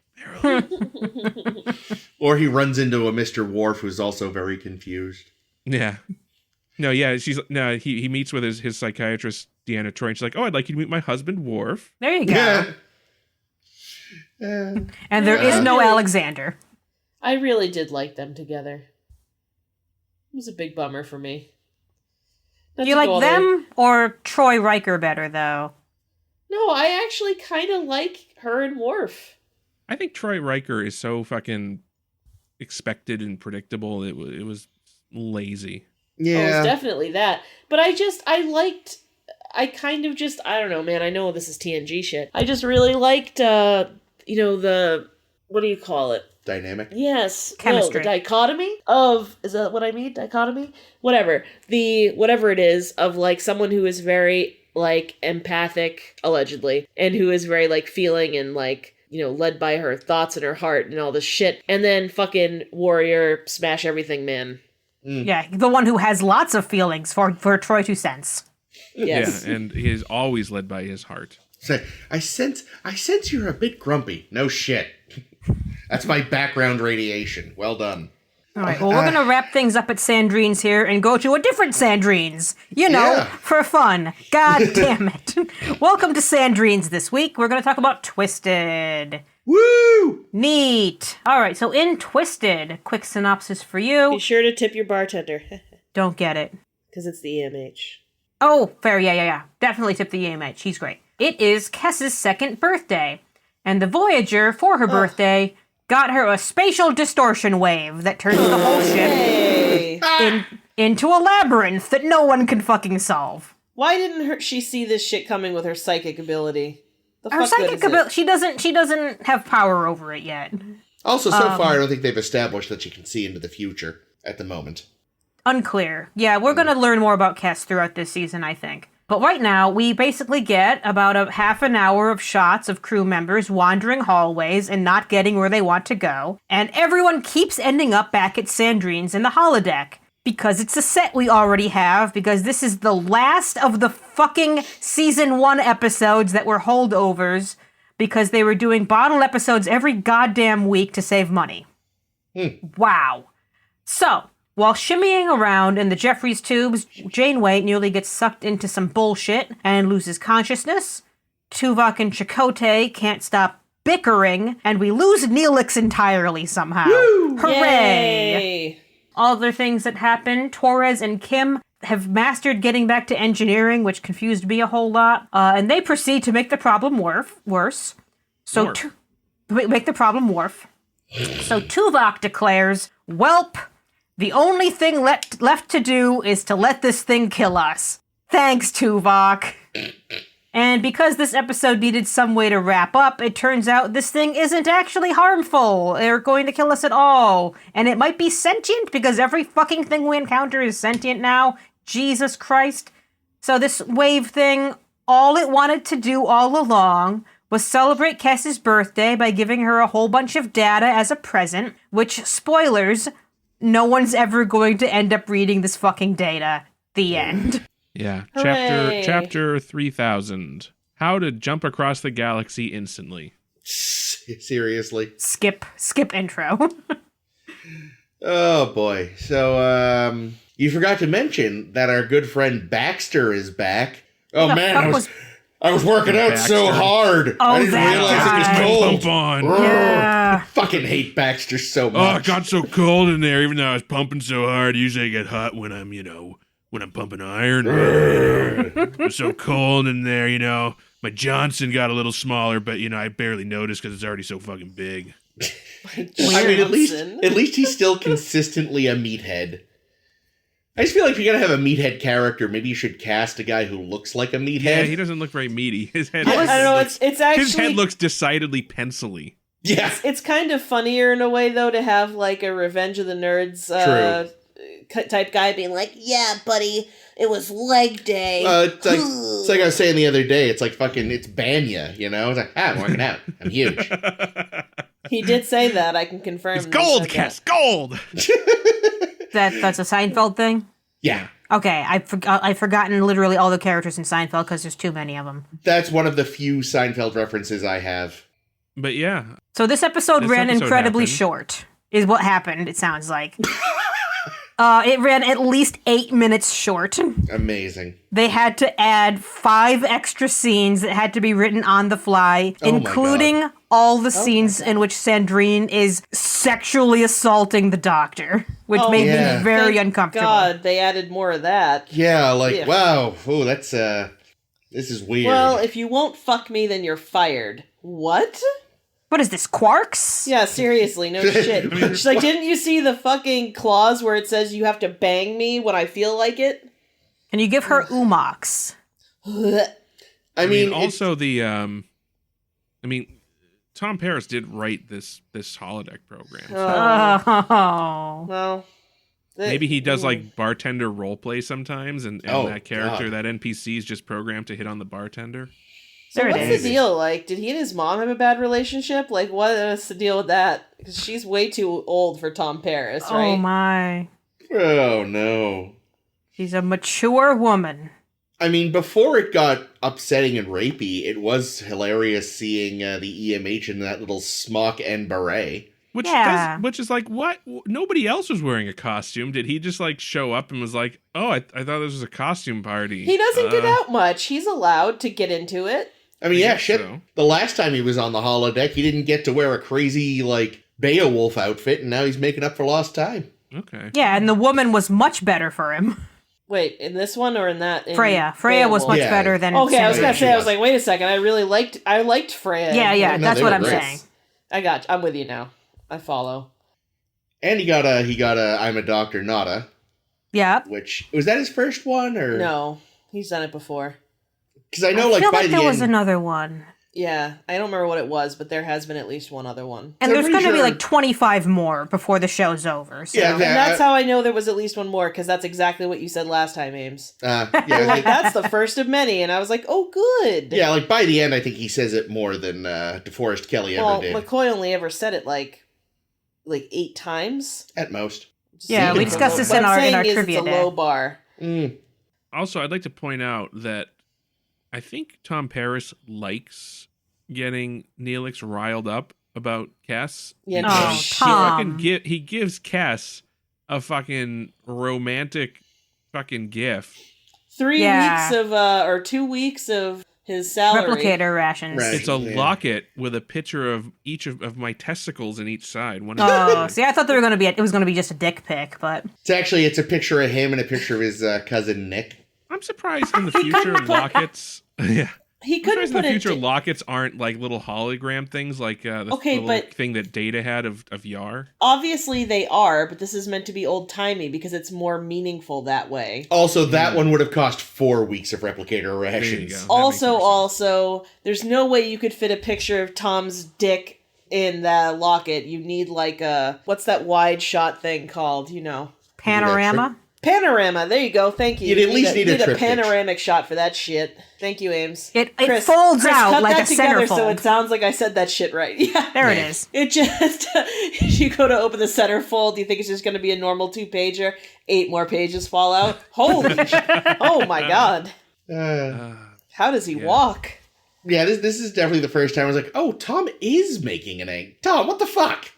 Or he runs into a Mr. Worf who's also very confused. Yeah. No, yeah, he meets with his psychiatrist Deanna Troi, and she's like, "Oh, I'd like you to meet my husband Worf." There you go. Yeah. And there is no Alexander. I really did like them together. It was a big bummer for me. Do you like them or Troy Riker better, though? No, I actually kind of like her and Worf. I think Troy Riker is so fucking expected and predictable. It was lazy. Yeah. Oh, it's definitely that. But I don't know, man. I know this is TNG shit. I just really liked, the, what do you call it? Dynamic? Yes. Chemistry. No, the dichotomy of, is that what I mean? Dichotomy? Whatever. Whatever it is of, like, someone who is very, like, empathic, allegedly, and who is very, like, feeling and, like, you know, led by her thoughts and her heart and all this shit. And then fucking warrior, smash everything, man. Mm. Yeah, the one who has lots of feelings for Troy 2 cents. Yes. Yeah, and he is always led by his heart. So, I sense you're a bit grumpy. No shit. That's my background radiation. Well done. All right, well, we're going to wrap things up at Sandrines here and go to a different Sandrines. You know, Yeah. for fun. God damn it. Welcome to Sandrines this week. We're going to talk about Twisted. Woo! Neat. All right, so in Twisted, quick synopsis for you. Be sure to tip your bartender. Don't get it. Because it's the EMH. Oh, fair, yeah. Definitely tip the EMH. He's great. It is Kess's second birthday, and the Voyager, for her birthday, got her a spatial distortion wave that turns the whole ship Hey. into a labyrinth that no one can fucking solve. Why didn't she see this shit coming with her psychic ability? The Her fuck good psychic is it? ability, she doesn't have power over it yet. Also, so far, I don't think they've established that she can see into the future at the moment. Unclear. Yeah, we're going to learn more about Kess throughout this season, I think. But right now, we basically get about a half an hour of shots of crew members wandering hallways and not getting where they want to go. And everyone keeps ending up back at Sandrines in the holodeck. Because it's a set we already have, because this is the last of the fucking season 1 episodes that were holdovers, because they were doing bottle episodes every goddamn week to save money. Wow. So, while shimmying around in the Jeffries tubes, Janeway nearly gets sucked into some bullshit and loses consciousness. Tuvok and Chakotay can't stop bickering, and we lose Neelix entirely somehow. Woo! Hooray! Yay. Other things that happen, Torres and Kim have mastered getting back to engineering, which confused me a whole lot, and they proceed to make the problem worse. So, Worf. make the problem worse. So Tuvok declares, "Welp, the only thing left to do is to let this thing kill us. Thanks, Tuvok." And because this episode needed some way to wrap up, it turns out this thing isn't actually harmful. They're going to kill us at all. And it might be sentient because every fucking thing we encounter is sentient now. Jesus Christ. So this wave thing, all it wanted to do all along was celebrate Kess's birthday by giving her a whole bunch of data as a present, which, spoilers, no one's ever going to end up reading this fucking data. The end. Yeah. Hooray. Chapter 3000. How to jump across the galaxy instantly. Seriously. Skip intro. Oh boy. So you forgot to mention that our good friend Baxter is back. Oh The man, fuck I was working out so Baxter. hard. Oh, I didn't that realize guy. it was cold. Pump on. Yeah. I fucking hate Baxter so much. Oh, it got so cold in there, even though I was pumping so hard. Usually I get hot when I'm, when I'm pumping iron. It was so cold in there, My Johnson got a little smaller, but, I barely noticed because it's already so fucking big. I mean, at Wilson. least he's still consistently a meathead. I just feel like if you're gonna have a meathead character, maybe you should cast a guy who looks like a meathead. Yeah, he doesn't look very meaty. His head. I don't know. It's actually His head looks decidedly pencily. Yeah. It's kind of funnier in a way, though, to have like a Revenge of the Nerds type guy being like, "Yeah, buddy, it was leg day." It's like I was saying the other day. It's like it's Banya, It's like, I'm working out. I'm huge. He did say that. I can confirm. It's he gold, said Cass, that. gold. That's a Seinfeld thing? Yeah. Okay, I've forgotten literally all the characters in Seinfeld because there's too many of them. That's one of the few Seinfeld references I have. But yeah, So this episode ran incredibly happened. short, is what happened, it sounds like. It ran at least 8 minutes short. Amazing. They had to add 5 extra scenes that had to be written on the fly, Oh my including all the scenes in which Sandrine is sexually assaulting the doctor, which made yeah. me very Thank uncomfortable. God, they added more of that. Yeah, like, Yeah. wow. Oh, that's, this is weird. Well, if you won't fuck me, then you're fired. What? What is this, Quarks? Yeah, seriously, no shit. She's like, didn't you see the fucking clause where it says you have to bang me when I feel like it? Can you give her umox? I mean, also Tom Paris did write this holodeck program. So Oh. Well, maybe he does like bartender role play sometimes, and Oh, that character, God. that NPC is just programmed to hit on the bartender. So There it what's is. the deal? Like, did he and his mom have a bad relationship? Like, what's the deal with that? Because she's way too old for Tom Paris, right? Oh my. oh, no. She's a mature woman. I mean, before it got upsetting and rapey, it was hilarious seeing the EMH in that little smock and beret. Which is like, what? Nobody else was wearing a costume. Did he just like show up and was like, oh, I thought this was a costume party? He doesn't get out much. He's allowed to get into it. I mean, yeah, guess shit. so. The last time he was on the holodeck, he didn't get to wear a crazy, like, Beowulf outfit, and now he's making up for lost time. Okay. Yeah, and the woman was much better for him. Wait, in this one or in that? In Freya was Beowulf? much Yeah. better than Okay, I was Sandrine. gonna She say, I was. was like, wait a second, I liked Freya. Yeah, No, that's they what were I'm great. saying. I'm with you now. I follow. And he got a I'm a Doctor Nada, Yeah. which, was that his first one, or? No, he's done it before. Because I know, I like, feel by like the there was end... another one. Yeah, I don't remember what it was, but there has been at least one other one. And I'm there's pretty going to be sure- like 25 more before the show's over. So. Yeah, And that's how I know there was at least one more, because that's exactly what you said last time, Ames. yeah, You're like, that's the first of many, and I was like, oh, good. yeah, like, by the end, I think he says it more than DeForest Kelly Well, ever did. McCoy only ever said it like 8 times. At most. Yeah, we discussed this What in I'm our saying trivia it's a day. low bar. Mm. Also, I'd like to point out that I think Tom Paris likes getting Neelix riled up about Cass. Yeah, Oh, no He shit. Tom. he gives Cass a fucking romantic fucking gif. 3 Yeah. weeks of or 2 weeks of his salary. Replicator rations. Right. It's a Yeah. locket with a picture of each of my testicles in each side. One Oh, see, I thought they were going to it was going to be just a dick pic, but It's a picture of him and a picture of his cousin Nick. I'm surprised in the future lockets. Yeah. He I'm couldn't surprised in put the future it. lockets aren't like little hologram things like the Okay, little but- thing that Data had of Yar. Obviously, they are, but this is meant to be old timey because it's more meaningful that way. Also, that one would have cost 4 weeks of replicator There you rations. go. That makes Also, more sense. there's no way you could fit a picture of Tom's dick in the locket. You need like a what's that wide shot thing called? You know. panorama. Panorama. There you go. Thank you. You'd at least need a triptych. panoramic shot for that shit. Thank you, Ames. It Chris, folds out cut like that a together centerfold. so it sounds like I said that shit right. Yeah. There it is. It just, you go to open the centerfold, do you think it's just going to be a normal 2-pager? 8 more pages fall out? Holy shit. Oh my god. How does he walk? Yeah, this is definitely the first time I was like, oh, Tom is making an egg. Tom, what the fuck?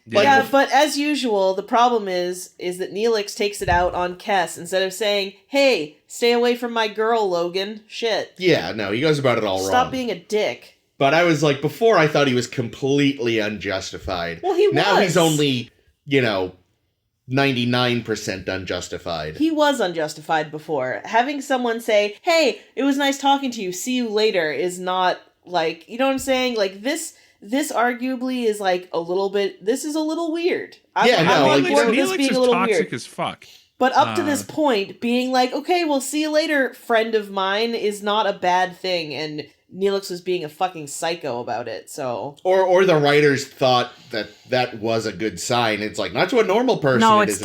Yeah, but as usual, the problem is that Neelix takes it out on Kes instead of saying, hey, stay away from my girl, Logan. Shit. Yeah, no, he goes about it all wrong. Stop being a dick. But I was like, before I thought he was completely unjustified. Well, he was. Now he's only, 99% unjustified. He was unjustified before. Having someone say, hey, it was nice talking to you, see you later, is not, like, you know what I'm saying? Like, this arguably is, like, a little bit, this is a little weird. I'm on board with this being a little toxic weird. as fuck. But up to this point, being like, okay, well, see you later, friend of mine, is not a bad thing, and Neelix was being a fucking psycho about it, so... Or the writers thought that was a good sign. It's like, not to a normal person. No, it's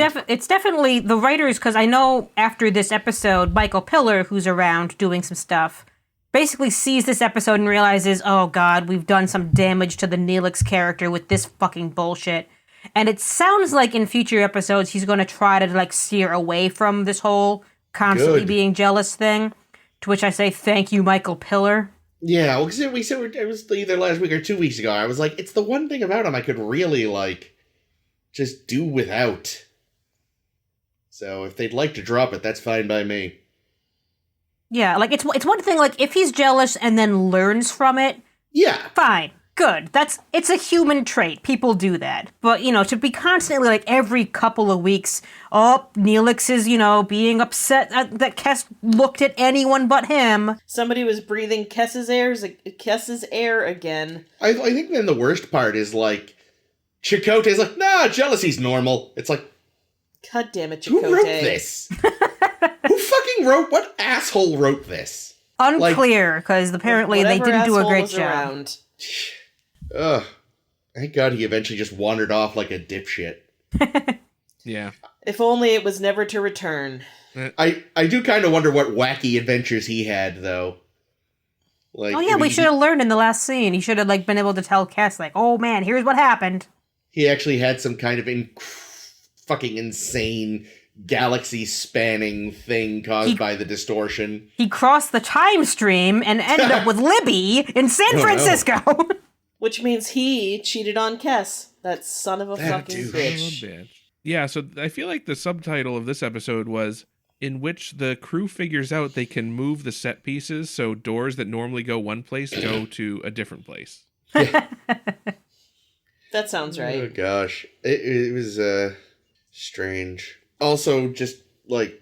definitely the writers, because I know after this episode, Michael Piller, who's around doing some stuff, basically sees this episode and realizes, oh god, we've done some damage to the Neelix character with this fucking bullshit. And it sounds like in future episodes he's going to try to, like, steer away from this whole constantly being jealous thing, to which I say, thank you, Michael Piller. Yeah, well, because we said it was either last week or 2 weeks ago. I was like, it's the one thing about him I could really, like, just do without. So if they'd like to drop it, that's fine by me. Yeah, like, it's one thing, like, if he's jealous and then learns from it, yeah, fine, good. It's a human trait. People do that. But, to be constantly, like, every couple of weeks, oh, Neelix is, being upset that Kes looked at anyone but him. Somebody was breathing Kes's air again. I think then the worst part is, like, Chakotay's like, nah, jealousy's normal. It's like, God damn it, Chakotay. Who wrote this? What asshole wrote this? Unclear, because apparently they didn't do a great job. Around. Ugh. Thank God he eventually just wandered off like a dipshit. Yeah. If only it was never to return. I do kind of wonder what wacky adventures he had, though. Like, oh yeah, we should have learned in the last scene. He should have, like, been able to tell Kes, like, oh man, here's what happened. He actually had some kind of fucking insane galaxy-spanning thing caused by the distortion. He crossed the time stream and ended up with Libby in San Francisco. No. Which means he cheated on Kes. That son of a fucking bitch. Yeah, so I feel like the subtitle of this episode was in which the crew figures out they can move the set pieces so doors that normally go one place go to a different place. Yeah. That sounds right. Oh gosh. It was strange. Also, just I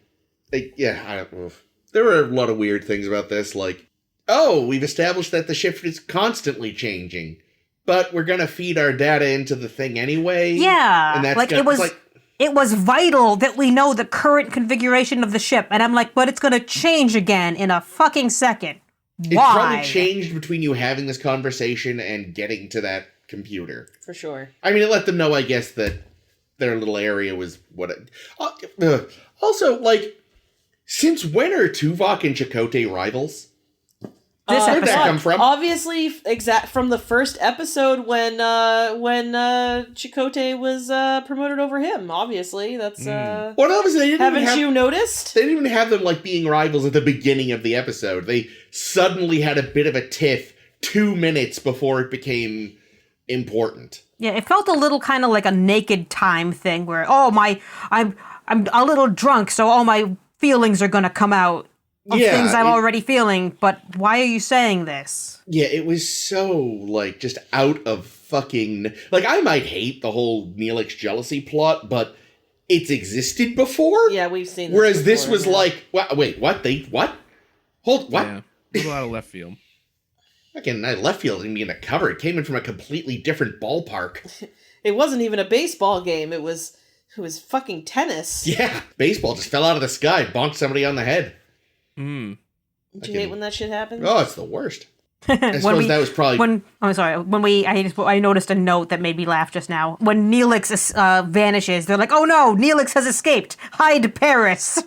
don't know. There were a lot of weird things about this, like, oh, we've established that the shift is constantly changing, but we're gonna feed our data into the thing anyway. Yeah, and that's like it was vital that we know the current configuration of the ship, and I'm like, but it's gonna change again in a fucking second. Why? It probably changed between you having this conversation and getting to that computer. For sure. I mean, it let them know, I guess, that their little area was what also, like, since when are Tuvok and Chakotay rivals? Where'd that come from? Obviously, from the first episode when Chakotay was promoted over him. Obviously, that's Well, obviously, you noticed? They didn't even have them, like, being rivals at the beginning of the episode. They suddenly had a bit of a tiff 2 minutes before it became important. Yeah, it felt a little kind of like a Naked Time thing where, I'm a little drunk, so all my feelings are gonna come out of things I'm already feeling, but why are you saying this? Yeah, it was so, like, just out of fucking... Like, I might hate the whole Neelix jealousy plot, but it's existed before? Yeah, we've seen this Whereas before, this was like, wait, what? What? Hold, what? Yeah, a little out of left field. Fucking left field didn't mean a cover. It came in from a completely different ballpark. It wasn't even a baseball game. It was fucking tennis. Yeah, baseball just fell out of the sky, bonked somebody on the head. Did you hate when that shit happened? Oh, it's the worst. I suppose that was probably I noticed a note that made me laugh just now. When Neelix vanishes, they're like, "Oh no, Neelix has escaped! Hide Paris!"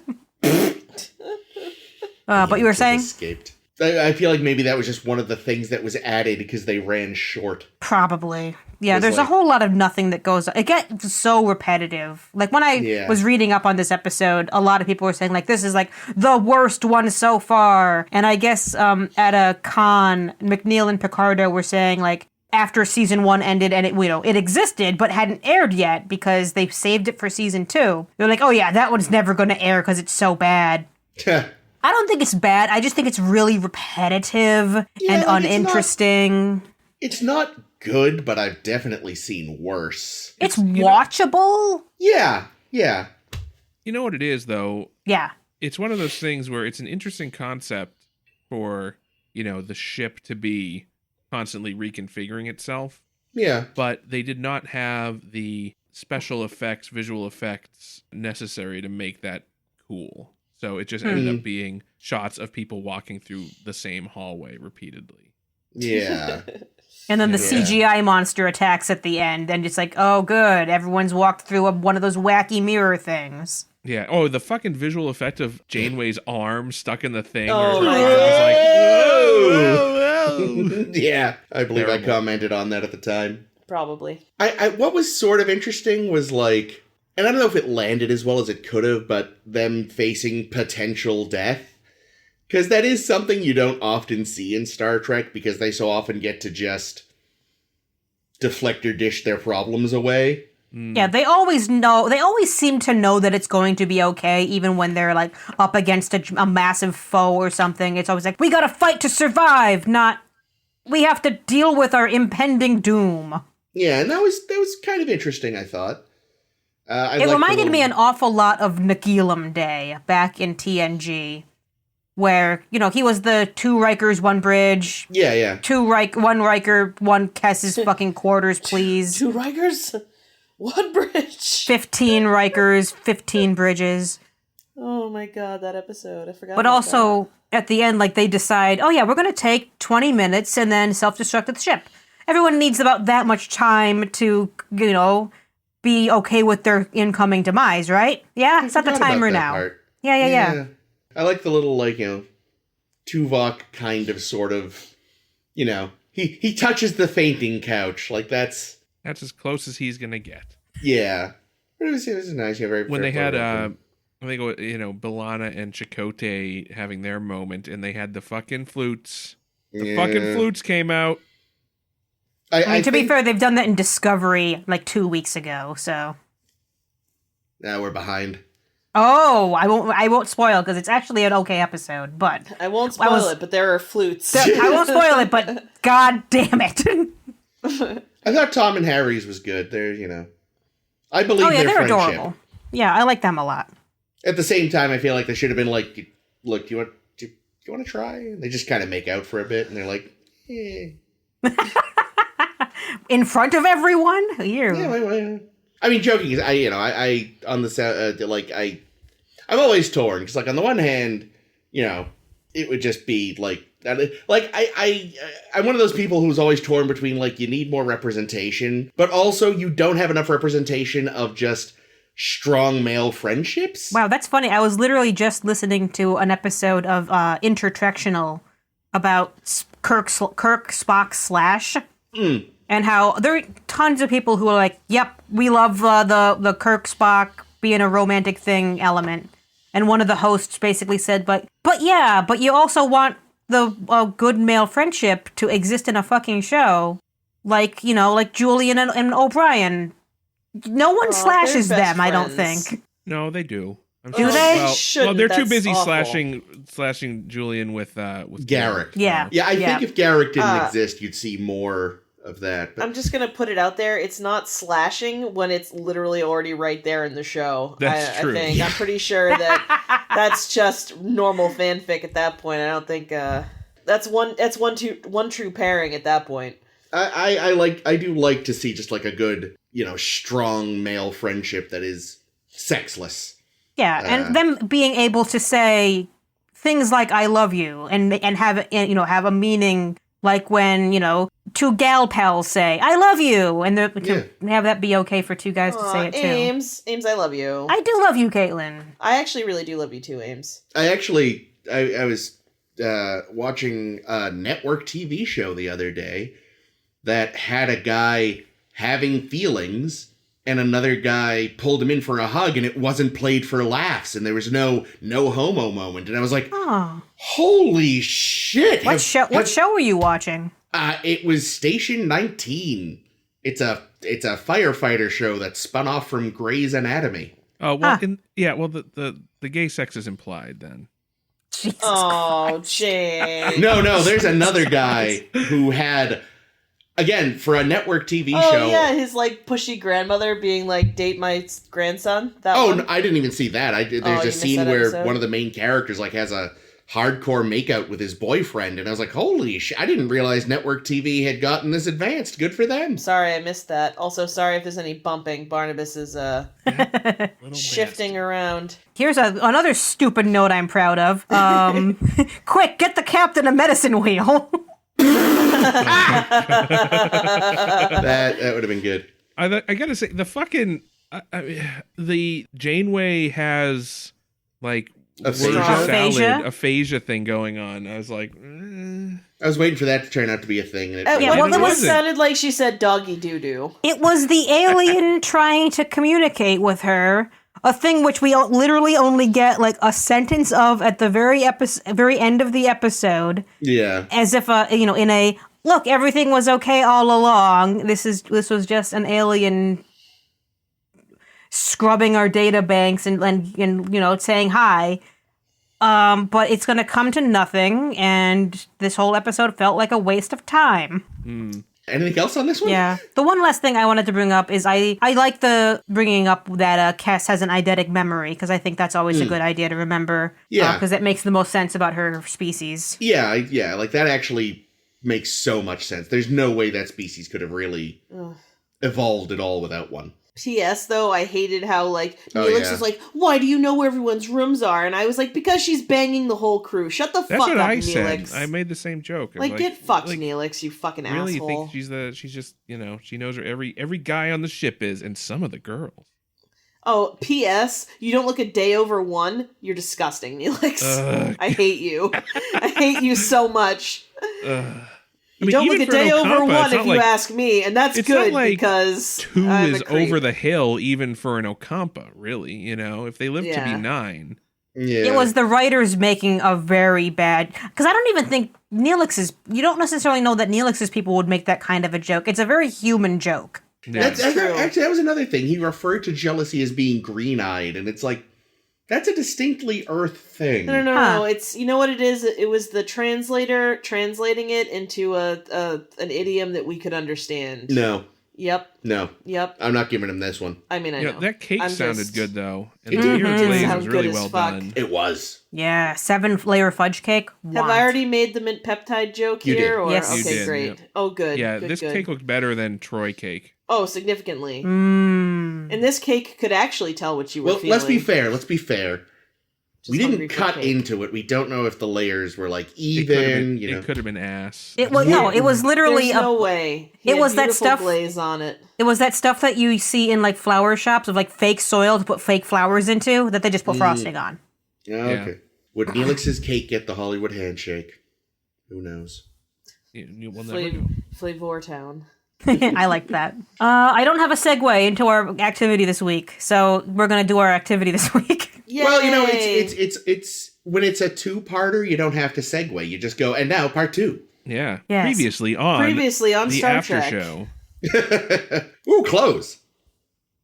But you were saying? Escaped. I feel like maybe that was just one of the things that was added because they ran short. Probably. Yeah, there's a whole lot of nothing that goes on. It gets so repetitive. Like, when I was reading up on this episode, a lot of people were saying, like, this is, like, the worst one so far. And I guess at a con, McNeil and Picardo were saying, like, after season 1 ended and it existed but hadn't aired yet because they saved it for season 2. They're like, oh yeah, that one's never going to air because it's so bad. I don't think it's bad. I just think it's really repetitive and uninteresting. It's not good, but I've definitely seen worse. It's watchable. Yeah. You know what it is, though? Yeah. It's one of those things where it's an interesting concept for, the ship to be constantly reconfiguring itself. Yeah. But they did not have the special effects, visual effects necessary to make that cool. So it just ended up being shots of people walking through the same hallway repeatedly. Yeah. And then the CGI monster attacks at the end, and it's like, oh, good, everyone's walked through one of those wacky mirror things. Yeah. Oh, the fucking visual effect of Janeway's arm stuck in the thing. Oh, my God. Whoa. Yeah, I believe Terrible. I commented on that at the time. Probably. I what was sort of interesting was like, and I don't know if it landed as well as it could have, but them facing potential death. Because that is something you don't often see in Star Trek, because they so often get to just deflect or dish their problems away. Yeah, they always seem to know that it's going to be okay, even when they're, like, up against a massive foe or something. It's always like, we gotta fight to survive, not, we have to deal with our impending doom. Yeah, and that was kind of interesting, I thought. It reminded me an awful lot of Nagilum Day back in TNG, where, he was the 2 Rikers, 1 bridge. Yeah. 1 Riker, 1 Kess's fucking quarters, please. 2 Rikers? 1 bridge. 15 Rikers, 15 bridges. Oh my god, that episode. I forgot But about also, at the end, like, they decide, oh yeah, we're going to take 20 minutes and then self-destruct the ship. Everyone needs about that much time to, be okay with their incoming demise, right? Yeah, set the timer now. Part. Yeah. I like the little, Tuvok kind of, sort of, he touches the fainting couch. Like, that's as close as he's going to get. Yeah. But it was nice. Very when they had, I think, B'Elanna and Chakotay having their moment, and they had the fucking flutes. The fucking flutes came out. I mean, to be fair, they've done that in Discovery, 2 weeks ago, so. Now we're behind. Oh, I won't spoil, because it's actually an okay episode, but... I won't spoil it, but there are flutes. I won't spoil it, but god damn it. I thought Tom and Harry's was good. They're, I believe their they're friendship. Adorable. Yeah, I like them a lot. At the same time, I feel like they should have been like, look, do you want to try? And they just kind of make out for a bit, and they're like, eh. In front of everyone? Yeah, I mean, joking is, I'm always torn, because, on the one hand, it would just be, I'm one of those people who's always torn between, you need more representation, but also you don't have enough representation of just strong male friendships. Wow, that's funny. I was literally just listening to an episode of Intertrectional about Kirk, Spock, Slash. And how there are tons of people who are like, yep, we love the Kirk, Spock being a romantic thing element. And one of the hosts basically said, but you also want the good male friendship to exist in a fucking show. Like Julian and O'Brien. No one slashes them, I don't think. No, they do. Do they? Well, they're too busy awful. slashing Julian with Garrick. Yeah. Yeah, I think if Garrick didn't exist, you'd see more of that. But I'm just gonna put it out there. It's not slashing when it's literally already right there in the show. That's true. I think. I'm pretty sure that that's just normal fanfic at that point. I don't think that's one true pairing at that point. I do like to see just a good, strong male friendship that is sexless. Yeah, and them being able to say things like "I love you" and have a meaning Like when, two gal pals say, I love you. And have that be okay for two guys to say it too. Ames, I love you. I do love you, Caitlin. I actually really do love you too, Ames. I was watching a network TV show the other day that had a guy having feelings and another guy pulled him in for a hug and it wasn't played for laughs and there was no homo moment. And I was like, holy shit. What show were you watching? It was Station 19. It's a firefighter show that spun off from Grey's Anatomy. Oh, well, the gay sex is implied then. Jesus Christ. Jay. No, there's another guy who had, again, for a network TV show. Oh, yeah, his, pushy grandmother being date my grandson. No, I didn't even see that. There's a scene where one of the main characters, has a hardcore makeout with his boyfriend, and I was like, holy shit, I didn't realize network TV had gotten this advanced. Good for them. Sorry, I missed that. Also, sorry if there's any bumping. Barnabas is shifting around. Here's another stupid note I'm proud of. Quick, get the captain a medicine wheel. That would have been good. I gotta say, the fucking the Janeway has aphasia thing going on. I was like, I was waiting for that to turn out to be a thing. And it sounded like she said doggy doo-doo. It was the alien trying to communicate with her, a thing which we literally only get a sentence of at the very end of the episode. Yeah. As if, in a, look, everything was okay all along. This was just an alien scrubbing our data banks and saying hi. But it's going to come to nothing, and this whole episode felt like a waste of time. Anything else on this one? Yeah. The one last thing I wanted to bring up is I like the bringing up that Cass has an eidetic memory, because I think that's always a good idea to remember. Yeah. Because it makes the most sense about her species. Yeah, that actually makes so much sense. There's no way that species could have really evolved at all without one. P.S. though, I hated how Neelix was like, why do you know where everyone's rooms are? And I was like, because she's banging the whole crew. Shut the fuck up, Neelix. Said. I made the same joke. Get fucked, Neelix, you fucking really asshole. Really think she's just, she knows where every guy on the ship is, and some of the girls. Oh, P.S. You don't look a day over one. You're disgusting, Neelix. I hate you. I hate you so much. You don't look a day over one if you ask me, and that's good because 2 is over the hill even for an Ocampa, really, if they live to be 9. Yeah. It was the writers making a very bad, because I don't even think you don't necessarily know that Neelix's people would make that kind of a joke. It's a very human joke. Yeah. That's true. Actually, that was another thing. He referred to jealousy as being green-eyed, and it's like, that's a distinctly Earth thing. No. It's, you know what it is? It was the translator translating it into an idiom that we could understand. No. Yep. No. Yep. I'm not giving him this one. I mean, I know. That cake sounded good, though. And It the did. Beard's Lays was really Good as well fuck. done. It was. Yeah, 7-layer fudge cake. Have I already made the mint peptide joke You here? did. Or? Yes. Okay, You did, great. yep. Oh, good. Yeah, good, this good. cake looked better than Troy cake. Oh, significantly. Mmm. And this cake could actually tell what you were feeling. Let's be fair. We hungry didn't for cut cake. into it. We don't know if the layers were even. It could have been ass. It was literally There's no way. It was that stuff glaze on it. It was that stuff that you see in flower shops of fake soil to put fake flowers into that they just put frosting on. Okay. Yeah. Would Neelix's cake get the Hollywood handshake? Who knows? We'll never know. Flavor Town. I like that. I don't have a segue into our activity this week, so we're gonna do our activity this week. Yay! Well, it's when it's a 2-parter, you don't have to segue. You just go, and now part 2. Yeah. Yes. Previously on the Star after Trek. show. Ooh, clothes.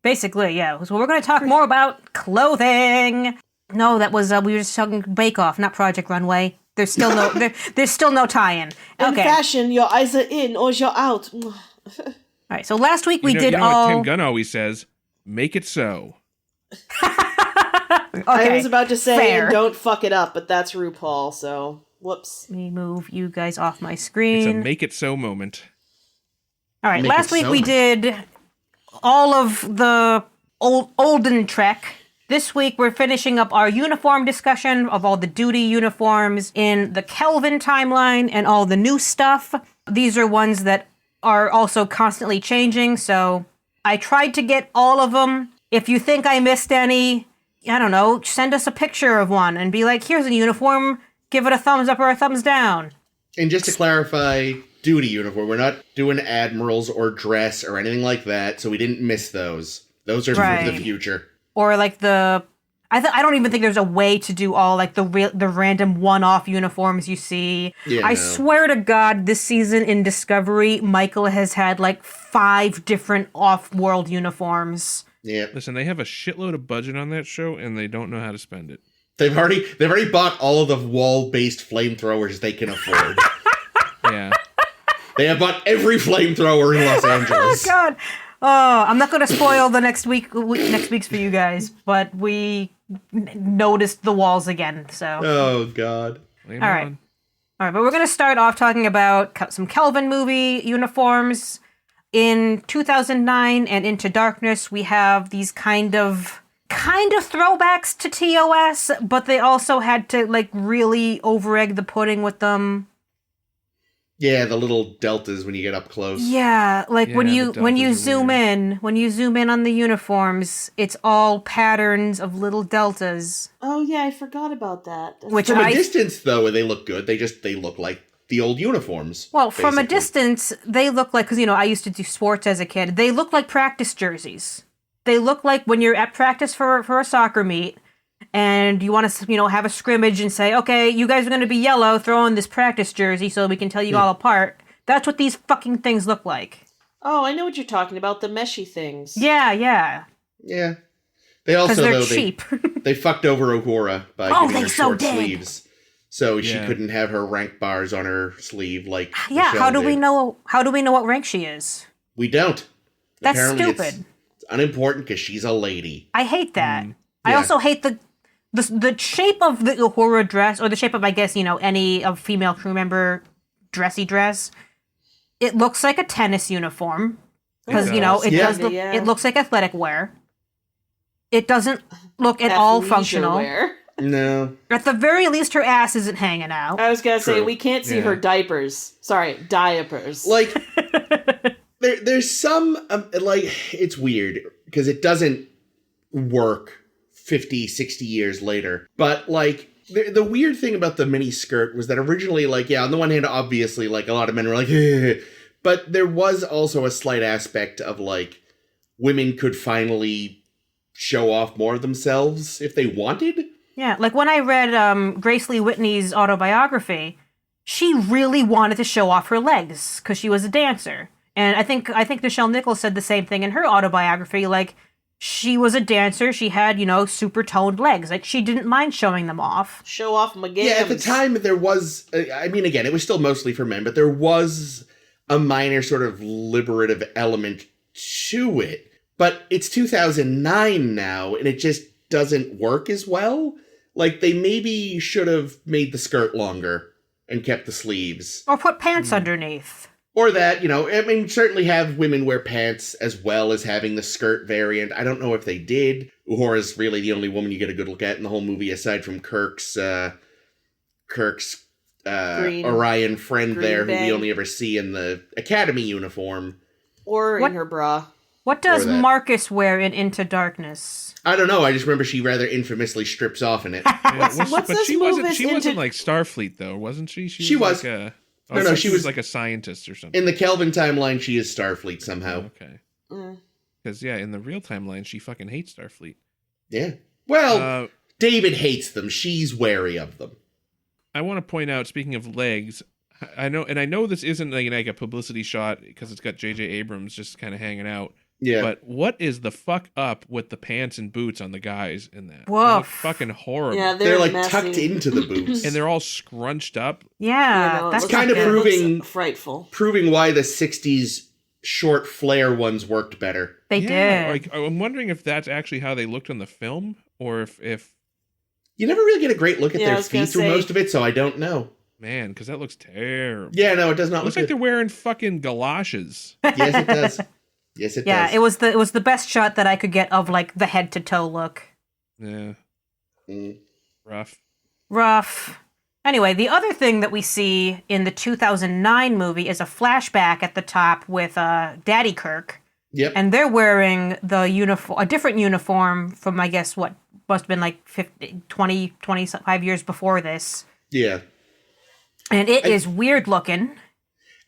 Basically, yeah. So we're gonna talk more about clothing. No, that was we were just talking Bake Off, not Project Runway. There's still no there's still no tie-in. In Okay. fashion, you're either in or you're out. All right. So last week we did you know all. what Tim Gunn always says? Make it so. I was about to say, fair. don't fuck it up, but that's RuPaul, so whoops. Let me move you guys off my It's a screen. make it so moment. All right. Make Last it week so. we did all of the olden Trek. This week, we're finishing up our uniform discussion of all the duty uniforms in the Kelvin timeline and all the new stuff. These are ones that are also constantly changing, so I tried to get all of them. If you think I missed any, I don't know, send us a picture of one and be like, here's a uniform, give it a thumbs up or a thumbs down. And just to clarify, duty uniform, we're not doing admirals or dress or anything like that, so we didn't miss those. Those are for the future. Or like I don't even think there's a way to do all like the random one-off uniforms you see. Yeah, I swear to God, this season in Discovery, Michael has had like 5 different off-world uniforms. Yeah. Listen, they have a shitload of budget on that show, and they don't know how to spend it. They've already bought all of the wall-based flamethrowers they can afford. Yeah. They have bought every flamethrower in Los Angeles. Oh God. Oh, I'm not going to spoil the next week's for you guys, but we noticed the walls again, so. Oh, God. All right, but we're going to start off talking about some Kelvin movie uniforms. In 2009 and Into Darkness, we have these kind of throwbacks to TOS, but they also had to, like, really over-egg the pudding with them. Yeah, the little deltas when you get up close. Yeah, like when you zoom in on the uniforms, it's all patterns of little deltas. Oh yeah, I forgot about that. From a distance, though, they look good. They look like the old uniforms. Well, from a distance, they look like, because I used to do sports as a kid. They look like practice jerseys. They look like when you're at practice for a soccer meet. And you want to, have a scrimmage and say, okay, you guys are going to be yellow, throw in this practice jersey so we can tell you all apart. That's what these fucking things look like. Oh, I know what you're talking about, the meshy things. Yeah. Yeah. They also, they're cheap. they fucked over Uhura by giving her short sleeves. So she couldn't have her rank bars on her sleeve like Michelle how do did. we know what rank she is? We don't. That's Apparently stupid. It's unimportant because she's a lady. I hate that. I also hate the shape of the Uhura dress, or the shape of, I guess, any of female crew member dressy dress. It looks like a tennis uniform because it looks like athletic wear. It doesn't look at all functional. Wear. No. At the very least, her ass isn't hanging out. I was gonna say we can't see her diapers. Sorry, diapers. Like there's some it's weird because it doesn't work 50, 60 years later. But, like, the weird thing about the mini skirt was that originally, like, on the one hand, obviously, like, a lot of men were like, but there was also a slight aspect of, like, women could finally show off more of themselves if they wanted. Yeah, like when I read Grace Lee Whitney's autobiography, she really wanted to show off her legs because she was a dancer. And I think Nichelle Nichols said the same thing in her autobiography, like, she was a dancer. She had, super toned legs. Like, she didn't mind showing them off. Show off my gams. Yeah, at the time, there was... again, it was still mostly for men, but there was a minor sort of liberative element to it. But it's 2009 now, and it just doesn't work as well. Like, they maybe should have made the skirt longer and kept the sleeves. Or put pants underneath. Or that, certainly have women wear pants as well as having the skirt variant. I don't know if they did. Uhura's really the only woman you get a good look at in the whole movie, aside from Kirk's Orion friend Green there, bag. who we only ever see in the Academy uniform. Or in her bra. What does Marcus wear in Into Darkness? I don't know. I just remember she rather infamously strips off in it. She wasn't like Starfleet, though, wasn't she? She was. Like she was like a scientist or something. In the Kelvin timeline, she is Starfleet somehow. Okay. Because, in the real timeline, she fucking hates Starfleet. Yeah. Well, David hates them. She's wary of them. I want to point out, speaking of legs, I know this isn't like a publicity shot because it's got J.J. Abrams just kind of hanging out. Yeah. But what is the fuck up with the pants and boots on the guys in that? Woof. They look fucking horrible. Yeah, they're like messy. tucked into the boots. And they're all scrunched up. Yeah, that's kind of frightful. Proving why the 60s short flare ones worked better. They did. Like, I'm wondering if that's actually how they looked on the film, or if you never really get a great look at their feet through say. most of it, so I don't know. Man, because that looks terrible. Yeah, no, it does not Looks look like good. they're wearing fucking galoshes. Yes, it does. Yes, it does. Yeah, it was the best shot that I could get of like the head to toe look. Yeah. Mm. Rough. Anyway, the other thing that we see in the 2009 movie is a flashback at the top with Daddy Kirk. Yep. And they're wearing a different uniform from, I guess, what must have been like 25 years before this. Yeah. And it is weird looking.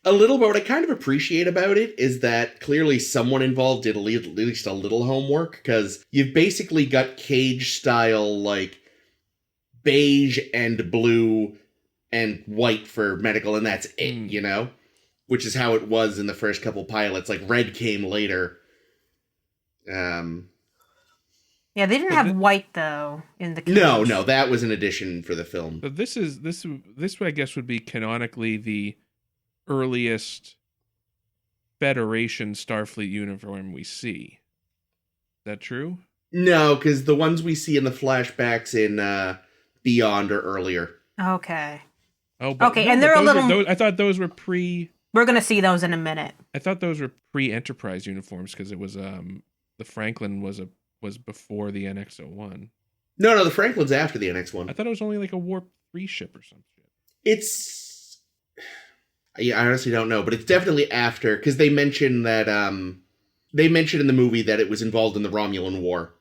A little, but what I kind of appreciate about it is that clearly someone involved did at least a little homework, because you've basically got Cage style, like, beige and blue and white for medical, and that's it, you know? Which is how it was in the first couple pilots. Like, red came later. Yeah, they didn't have white, though, in the Cage. No, that was an addition for the film. But this I guess would be canonically the earliest Federation Starfleet uniform we see. Is that true? No, because the ones we see in the flashbacks in Beyond are earlier. Okay. Oh, okay, and they're a little... I thought those were pre... We're going to see those in a minute. I thought those were pre-Enterprise uniforms, because it was the Franklin was before the NX-01. No, the Franklin's after the NX-1. I thought it was only like a Warp 3 ship or some shit. I honestly don't know, but it's definitely after, because they mentioned that, they mentioned in the movie that it was involved in the Romulan War.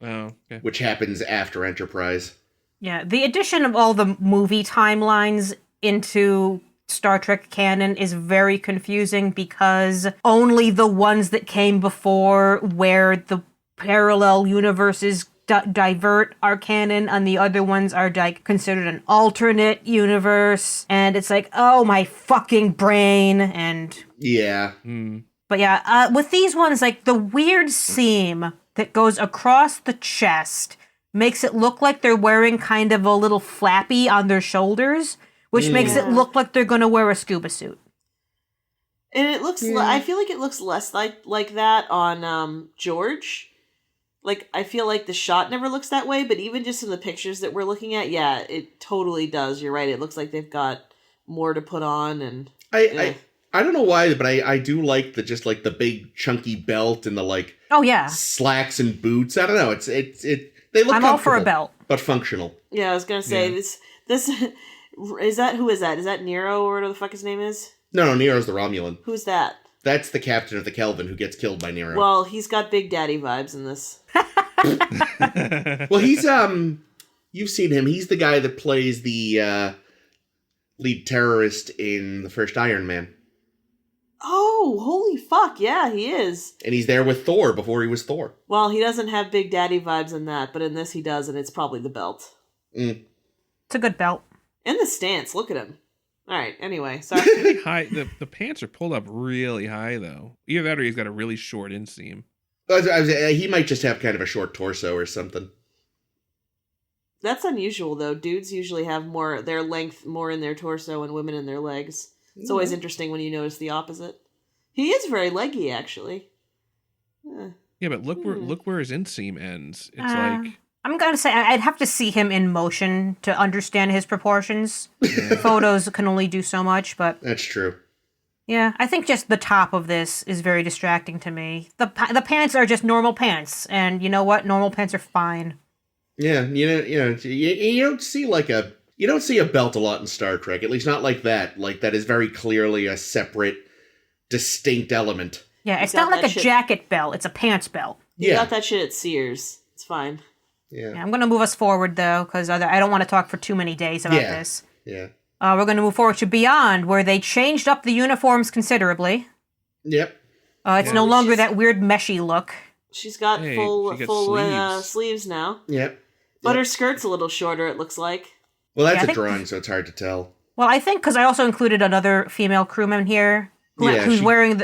Oh, okay. Which happens after Enterprise. Yeah, the addition of all the movie timelines into Star Trek canon is very confusing, because only the ones that came before where the parallel universes divert are canon, and the other ones are like considered an alternate universe, and it's like, oh my fucking brain. And yeah. But yeah, with these ones, like the weird seam that goes across the chest makes it look like they're wearing kind of a little flappy on their shoulders, which makes it look like they're gonna wear a scuba suit. And it looks I feel like it looks less like that on George. Like, I feel like the shot never looks that way, but even just in the pictures that we're looking at, yeah, it totally does. You're right. It looks like they've got more to put on, and I don't know why, but I do like the big chunky belt and the like. Oh yeah, slacks and boots. I don't know. They look. I'm all for a belt, but functional. Yeah, I was gonna say this is that who is that? Is that Nero or whatever the fuck his name is? No, Nero's the Romulan. Who's that? That's the captain of the Kelvin who gets killed by Nero. Well, he's got Big Daddy vibes in this. Well, he's you've seen him. He's the guy that plays the lead terrorist in the first Iron Man. Oh, holy fuck, yeah, he is. And he's there with Thor before he was Thor. Well, he doesn't have Big Daddy vibes in that, but in this he does, and it's probably the belt. It's a good belt. And the stance, look at him. Alright, anyway, sorry. Really high, the pants are pulled up really high, though. Either that or he's got a really short inseam. He might just have kind of a short torso or something. That's unusual, though. Dudes usually have their length more in their torso and women in their legs. It's always interesting when you notice the opposite. He is very leggy, actually. Yeah, but look where his inseam ends. It's like... I'm going to say I'd have to see him in motion to understand his proportions. Photos can only do so much, but... That's true. Yeah, I think just the top of this is very distracting to me. The pants are just normal pants, and you know what? Normal pants are fine. Yeah, you don't see a belt a lot in Star Trek, at least not like that. Like, that is very clearly a separate, distinct element. Yeah, it's not like a jacket belt, it's a pants belt. You got that shit at Sears. It's fine. Yeah. I'm going to move us forward, though, because I don't want to talk for too many days about this. Yeah. We're going to move forward to Beyond, where they changed up the uniforms considerably. Yep. It's no longer that weird meshy look. She's got full sleeves now. Yep. But her skirt's a little shorter, it looks like. Well, that's a drawing, so it's hard to tell. Well, I think because I also included another female crewman here who's wearing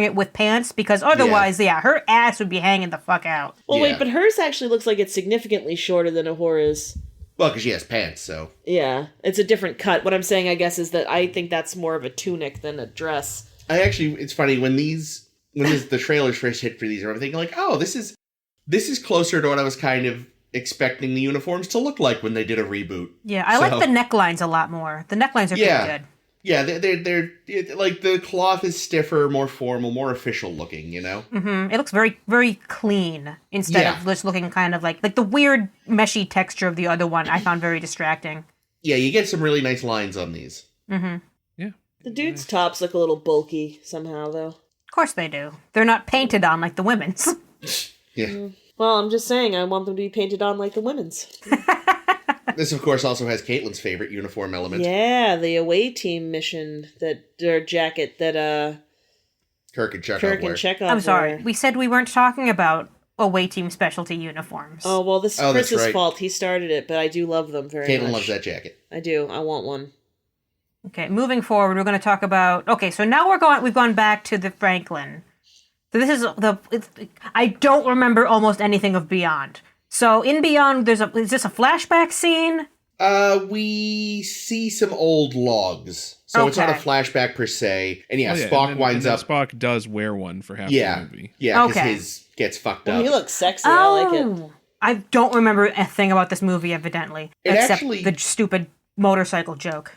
it with pants, because otherwise, her ass would be hanging the fuck out. Well, wait, but hers actually looks like it's significantly shorter than Ahora's. Well, because she has pants, so. Yeah, it's a different cut. What I'm saying, I guess, is that I think that's more of a tunic than a dress. It's funny, when the trailers first hit for these, I'm thinking like, oh, this is closer to what I was kind of expecting the uniforms to look like when they did a reboot. Yeah, I like the necklines a lot more. The necklines are pretty good. Yeah, they're like the cloth is stiffer, more formal, more official looking, you know? It looks very, very clean instead of just looking kind of like the weird meshy texture of the other one I found very distracting. Yeah, you get some really nice lines on these. Yeah. The dude's tops look a little bulky somehow, though. Of course they do. They're not painted on like the women's. Yeah. Well, I'm just saying, I want them to be painted on like the women's. This, of course, also has Caitlin's favorite uniform element. Yeah, the away team mission their jacket that Kirk and Chekhov wear. I'm sorry. We said we weren't talking about away team specialty uniforms. Oh, well, this is Chris's right. fault. He started it, but I do love them very much. Caitlin loves that jacket. I do. I want one. Okay, moving forward, we're going to talk about... Okay, so now we've gone back to the Franklin. So this is I don't remember almost anything of Beyond. So in Beyond, is this a flashback scene? We see some old logs. So it's not a flashback per se. And Spock winds up... Spock does wear one for half the movie. Yeah, because his gets fucked up. He looks sexy. I like it. I don't remember a thing about this movie, evidently. Except actually... the stupid motorcycle joke.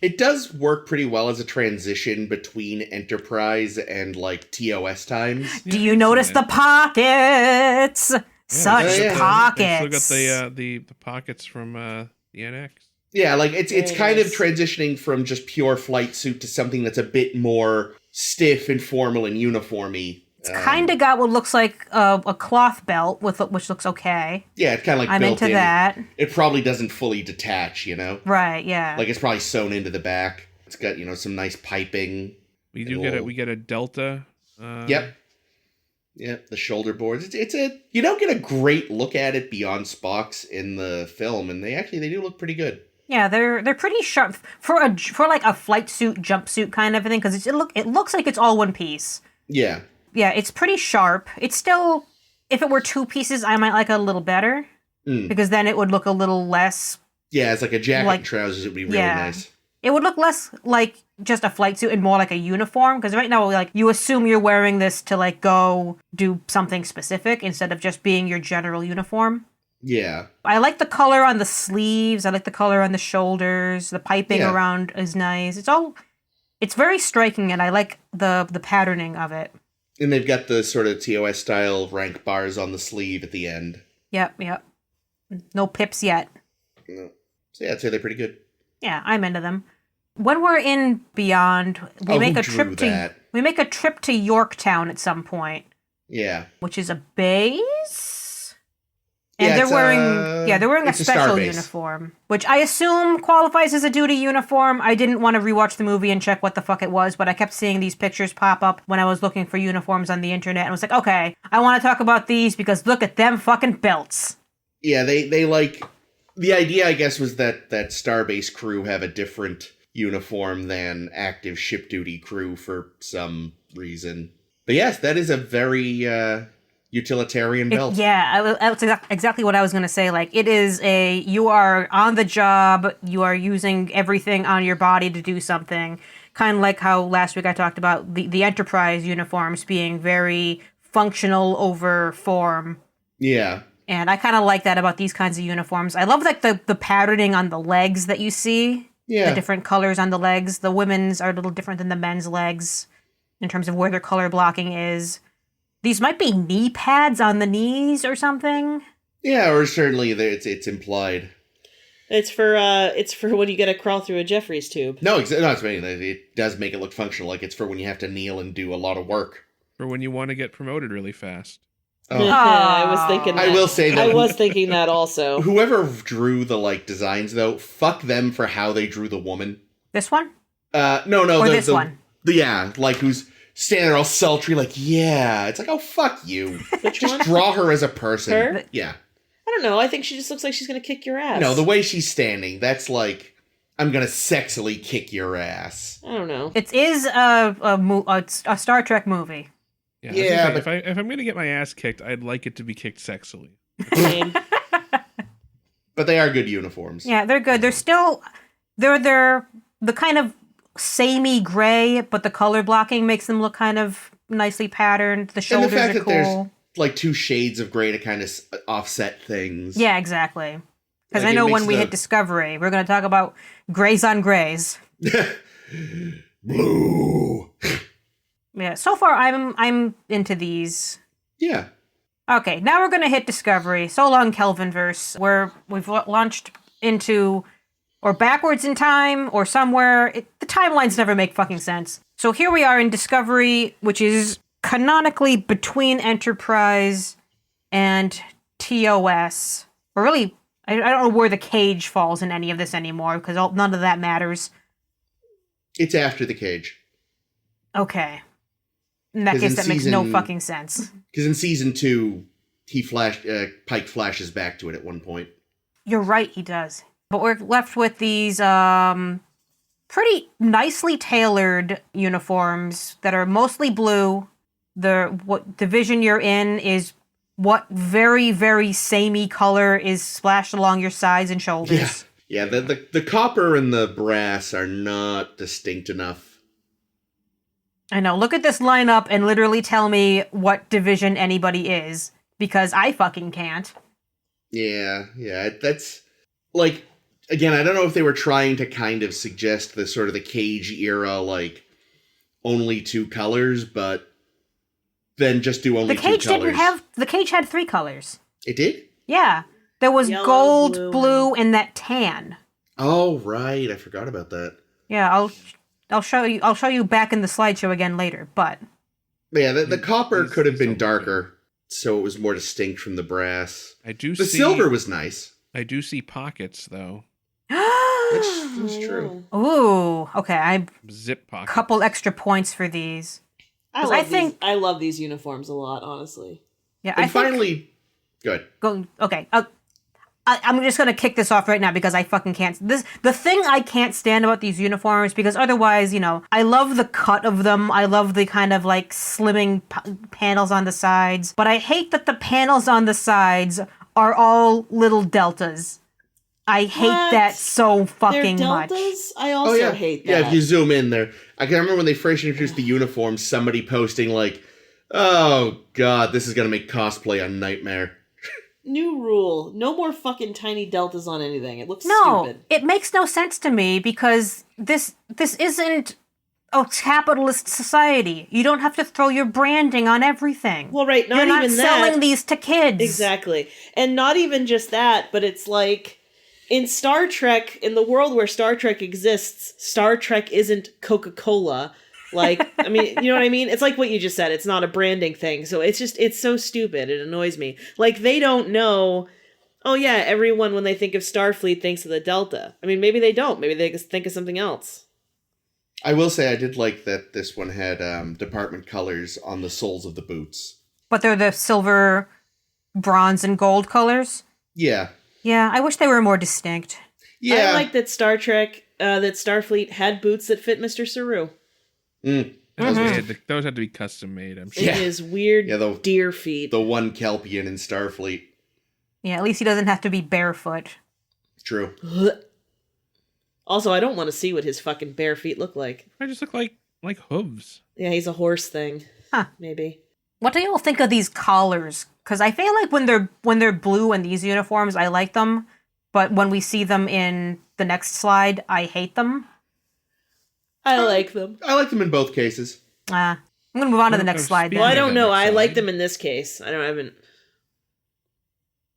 It does work pretty well as a transition between Enterprise and, like, TOS times. Do you notice the pockets? Such pockets. They still got the pockets from the NX. Yeah, like, it's kind of transitioning from just pure flight suit to something that's a bit more stiff and formal and uniformy. It's kind of got what looks like a cloth belt, which looks okay. Yeah, it's kind of like I'm built into in. that. It probably doesn't fully detach, you know? Right, yeah. Like, it's probably sewn into the back. It's got, some nice piping. We get a Delta. Yep, the shoulder boards. You don't get a great look at it beyond Spock's in the film, and they do look pretty good. Yeah, they're pretty sharp for like a flight suit, jumpsuit kind of thing, because it looks like it's all one piece. Yeah. Yeah, it's pretty sharp. It's still, if it were two pieces, I might like it a little better, because then it would look a little less... Yeah, it's like a jacket and trousers. It would be really nice. It would look less like just a flight suit and more like a uniform, because right now, like, you assume you're wearing this to, like, go do something specific instead of just being your general uniform. Yeah. I like the color on the sleeves. I like the color on the shoulders. The piping around is nice. It's very striking, and I like the patterning of it. And they've got the sort of TOS style rank bars on the sleeve at the end. Yep. No pips yet. No. So yeah, I'd say they're pretty good. Yeah, I'm into them. When we're in Beyond, we make a trip to Yorktown at some point. Yeah. Which is a base? And they're wearing a special uniform, which I assume qualifies as a duty uniform. I didn't want to rewatch the movie and check what the fuck it was, but I kept seeing these pictures pop up when I was looking for uniforms on the internet, and I was like, okay, I want to talk about these because look at them fucking belts. Yeah, they like... The idea, I guess, was that Starbase crew have a different uniform than active ship duty crew for some reason. But yes, that is a very... utilitarian belt. That's exactly what I was going to say. Like, it is you are on the job, you are using everything on your body to do something. Kind of like how last week I talked about the Enterprise uniforms being very functional over form. Yeah. And I kind of like that about these kinds of uniforms. I love like the patterning on the legs that you see. Yeah. The different colors on the legs. The women's are a little different than the men's legs in terms of where their color blocking is. These might be knee pads on the knees or something. Yeah, or certainly it's implied. It's for when you gotta crawl through a Jeffries tube. No, it does make it look functional. Like it's for when you have to kneel and do a lot of work. Or when you want to get promoted really fast. Oh. I was thinking that. I will say that. I was thinking that also. Whoever drew the designs though, fuck them for how they drew the woman. This one? No. Or this one? Who's standing there all sultry, it's like, oh, fuck you. Just draw her as a person. Her? Yeah. I don't know. I think she just looks like she's going to kick your ass. No, the way she's standing, that's like, I'm going to sexily kick your ass. I don't know. It is a Star Trek movie. Yeah, but if I'm going to get my ass kicked, I'd like it to be kicked sexily. Same. But they are good uniforms. Yeah, they're good. They're the kind of samey gray, but the color blocking makes them look kind of nicely patterned. The shoulders are cool. There's like two shades of gray to kind of offset things. Yeah, exactly. Because I know when we hit Discovery, we're going to talk about grays on grays. Blue. Yeah, so far I'm into these. Yeah. Okay, now we're gonna hit Discovery. So long, Kelvinverse, where we've launched into or backwards in time or somewhere. The timelines never make fucking sense. So here we are in Discovery, which is canonically between Enterprise and TOS. Or really, I don't know where the cage falls in any of this anymore, because none of that matters. It's after the cage. Okay. In that case, that makes no fucking sense. Because in season 2, Pike flashes back to it at one point. You're right, he does. But we're left with these pretty nicely tailored uniforms that are mostly blue. What division you're in is what very, very samey color is splashed along your sides and shoulders. Yeah, the copper and the brass are not distinct enough. I know. Look at this lineup and literally tell me what division anybody is, because I fucking can't. Yeah, that's like, again, I don't know if they were trying to kind of suggest the sort of the Cage era, like only 2 colors, but then just do only 2 colors. The Cage had 3 colors. It did? Yeah. There was Yellow, gold, blue, and that tan. Oh, right. I forgot about that. Yeah, I'll show you back in the slideshow again later, but Yeah, the copper could have been darker, so it was more distinct from the brass. The silver was nice. I do see pockets, though. That's true. Ooh, okay. Zip pockets. Couple extra points for these. I love these uniforms a lot, honestly. Yeah, And finally, good. Okay. I'm just gonna kick this off right now because I fucking can't. The thing I can't stand about these uniforms, because otherwise, I love the cut of them. I love the kind of like slimming panels on the sides, but I hate that the panels on the sides are all little deltas. I hate that so fucking much. I also hate that. Yeah, if you zoom in there. I can remember when they first introduced the uniforms, somebody posting like, "Oh god, this is gonna make cosplay a nightmare." New rule. No more fucking tiny deltas on anything. It looks No, stupid. it makes no sense to me because this isn't a capitalist society. You don't have to throw your branding on everything. Well, right, You're not selling these to kids. Exactly. And not even just that, but it's like in Star Trek, in the world where Star Trek exists, Star Trek isn't Coca-Cola. Like, I mean, you know what I mean? It's like what you just said. It's not a branding thing. So it's so stupid. It annoys me. Like, they don't know, oh yeah, everyone when they think of Starfleet thinks of the Delta. I mean, maybe they don't. Maybe they think of something else. I will say I did like that this one had department colors on the soles of the boots. But they're the silver, bronze, and gold colors? Yeah. Yeah, I wish they were more distinct. Yeah. I like that that Starfleet had boots that fit Mr. Saru. Those had to be custom made, I'm sure. It is weird deer feet. The one Kelpian in Starfleet. Yeah, at least he doesn't have to be barefoot. True. Also, I don't want to see what his fucking bare feet look like. I just look like hooves. Yeah, he's a horse thing. Huh. Maybe. What do y'all think of these collars? Because I feel like when they're blue in these uniforms, I like them. But when we see them in the next slide, I hate them. I like them. I like them in both cases. I'm going to move on to the next slide then. Well, I don't know. I like them in this case. I haven't.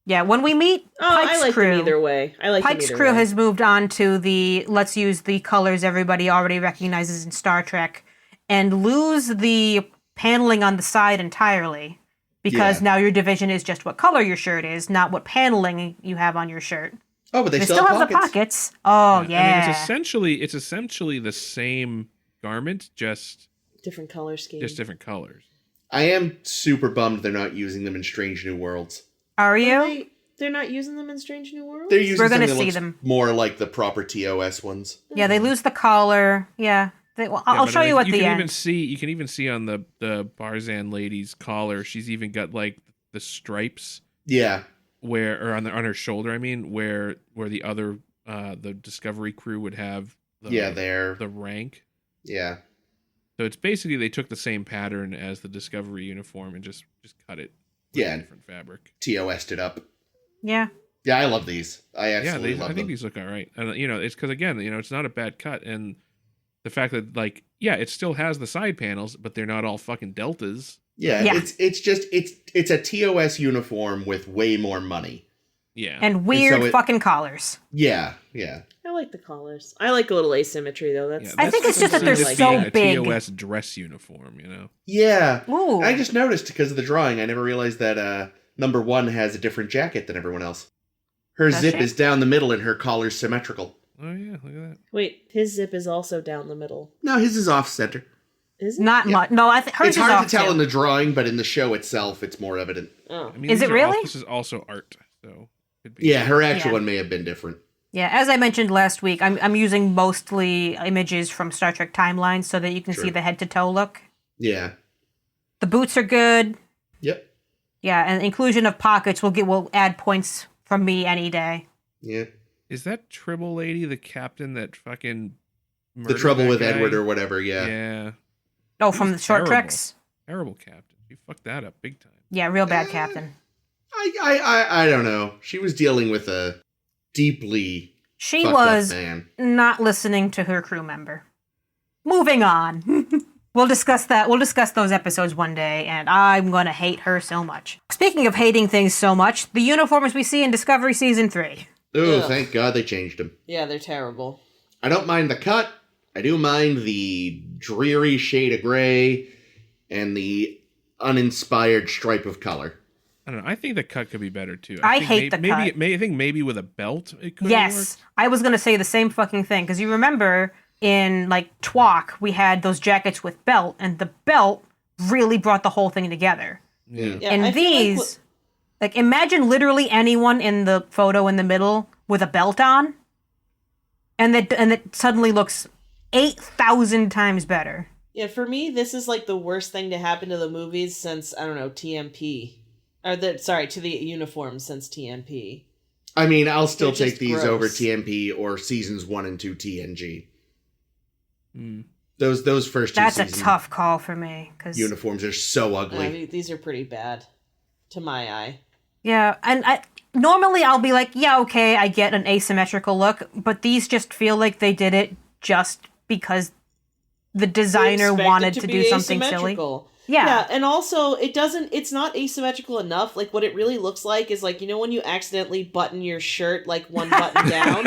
Yeah, when we meet Pike's I like crew, them either way. Pike's crew has moved on to the let's use the colors everybody already recognizes in Star Trek and lose the paneling on the side entirely. Because now your division is just what color your shirt is, not what paneling you have on your shirt. Oh, but they still have the pockets. Oh, yeah. I mean, it's essentially the same garment, just different color scheme. Just different colors. I am super bummed they're not using them in Strange New Worlds. Are you? They're not using them in Strange New Worlds? They're using We're gonna something that see looks them more like the proper TOS ones. Yeah, they lose the collar. Yeah. I'll show you at the end. You can even see on the Barzan lady's collar, she's even got like the stripes. Yeah. Or on her shoulder, I mean, where the other the Discovery crew would have the rank. Yeah. So it's basically they took the same pattern as the Discovery uniform and just cut it with a different fabric. TOS'd it up. Yeah. Yeah, I love these. I absolutely love them. I think these look all right. And it's because again, it's not a bad cut, and the fact that, like, yeah, it still has the side panels, but they're not all fucking deltas. Yeah, Yeah. it's a TOS uniform with way more money. Yeah. And weird so it- fucking collars. Yeah. I like the collars. I like a little asymmetry though. That's I think it's just that they're supposed to so be a big. TOS dress uniform, you know? Yeah. Ooh. I just noticed because of the drawing. I never realized that number 1 has a different jacket than everyone else. Her Does zip she? is down the middle and her collar's symmetrical. Oh, yeah, look at that. Wait, his zip is also down the middle. No, his is off center. Is it? Not much. No, I think hers It's is hard off to tell too. in the drawing, but in the show itself, it's more evident. Oh. I mean, Is these it are all- really? this is also art, so could be. Yeah, her actual Yeah. one may have been different. Yeah, as I mentioned last week, I'm using mostly images from Star Trek Timelines so that you can Sure. see the head to toe look. Yeah. The boots are good. Yep. Yeah, and inclusion of pockets will add points from me any day. Yeah. Is that Tribble lady the captain that fucking The murdered trouble that with guy? Edward or whatever, yeah. Yeah. Oh, from the He's short terrible. treks? Terrible captain. You fucked that up big time. Yeah, real bad captain. I don't know. She was dealing with a deeply She fucked was up man. not listening to her crew member. Moving on. We'll discuss that. We'll discuss those episodes one day, and I'm going to hate her so much. Speaking of hating things so much, the uniforms we see in Discovery Season 3. Oh, Ugh. thank God they changed him. Yeah, they're terrible. I don't mind the cut. I do mind the dreary shade of gray and the uninspired stripe of color. I don't know. I think the cut could be better too. I think hate the cut. I think maybe with a belt it could. Yes, I was going to say the same fucking thing, because you remember in, like, TWAC, we had those jackets with belt, and the belt really brought the whole thing together. Yeah. Yeah, And I feel like these, like, imagine literally anyone in the photo in the middle with a belt on, and it suddenly looks 8,000 times better. Yeah, for me, this is like the worst thing to happen to the movies since, I don't know, TMP. To the uniforms since TMP. I mean, I'll still They're take just these gross. over TMP or seasons 1 and 2 TNG. Mm. Those first two That's a season tough call for me, because uniforms are so ugly. These are pretty bad, to my eye. yeah, and normally I'll be like, yeah, okay, I get an asymmetrical look, but these just feel like they did it just because the designer Expect it wanted to be do something silly. asymmetrical. Yeah. Yeah, and also it's not asymmetrical enough. Like, what it really looks like is, like, you know when you accidentally button your shirt, like, one button down?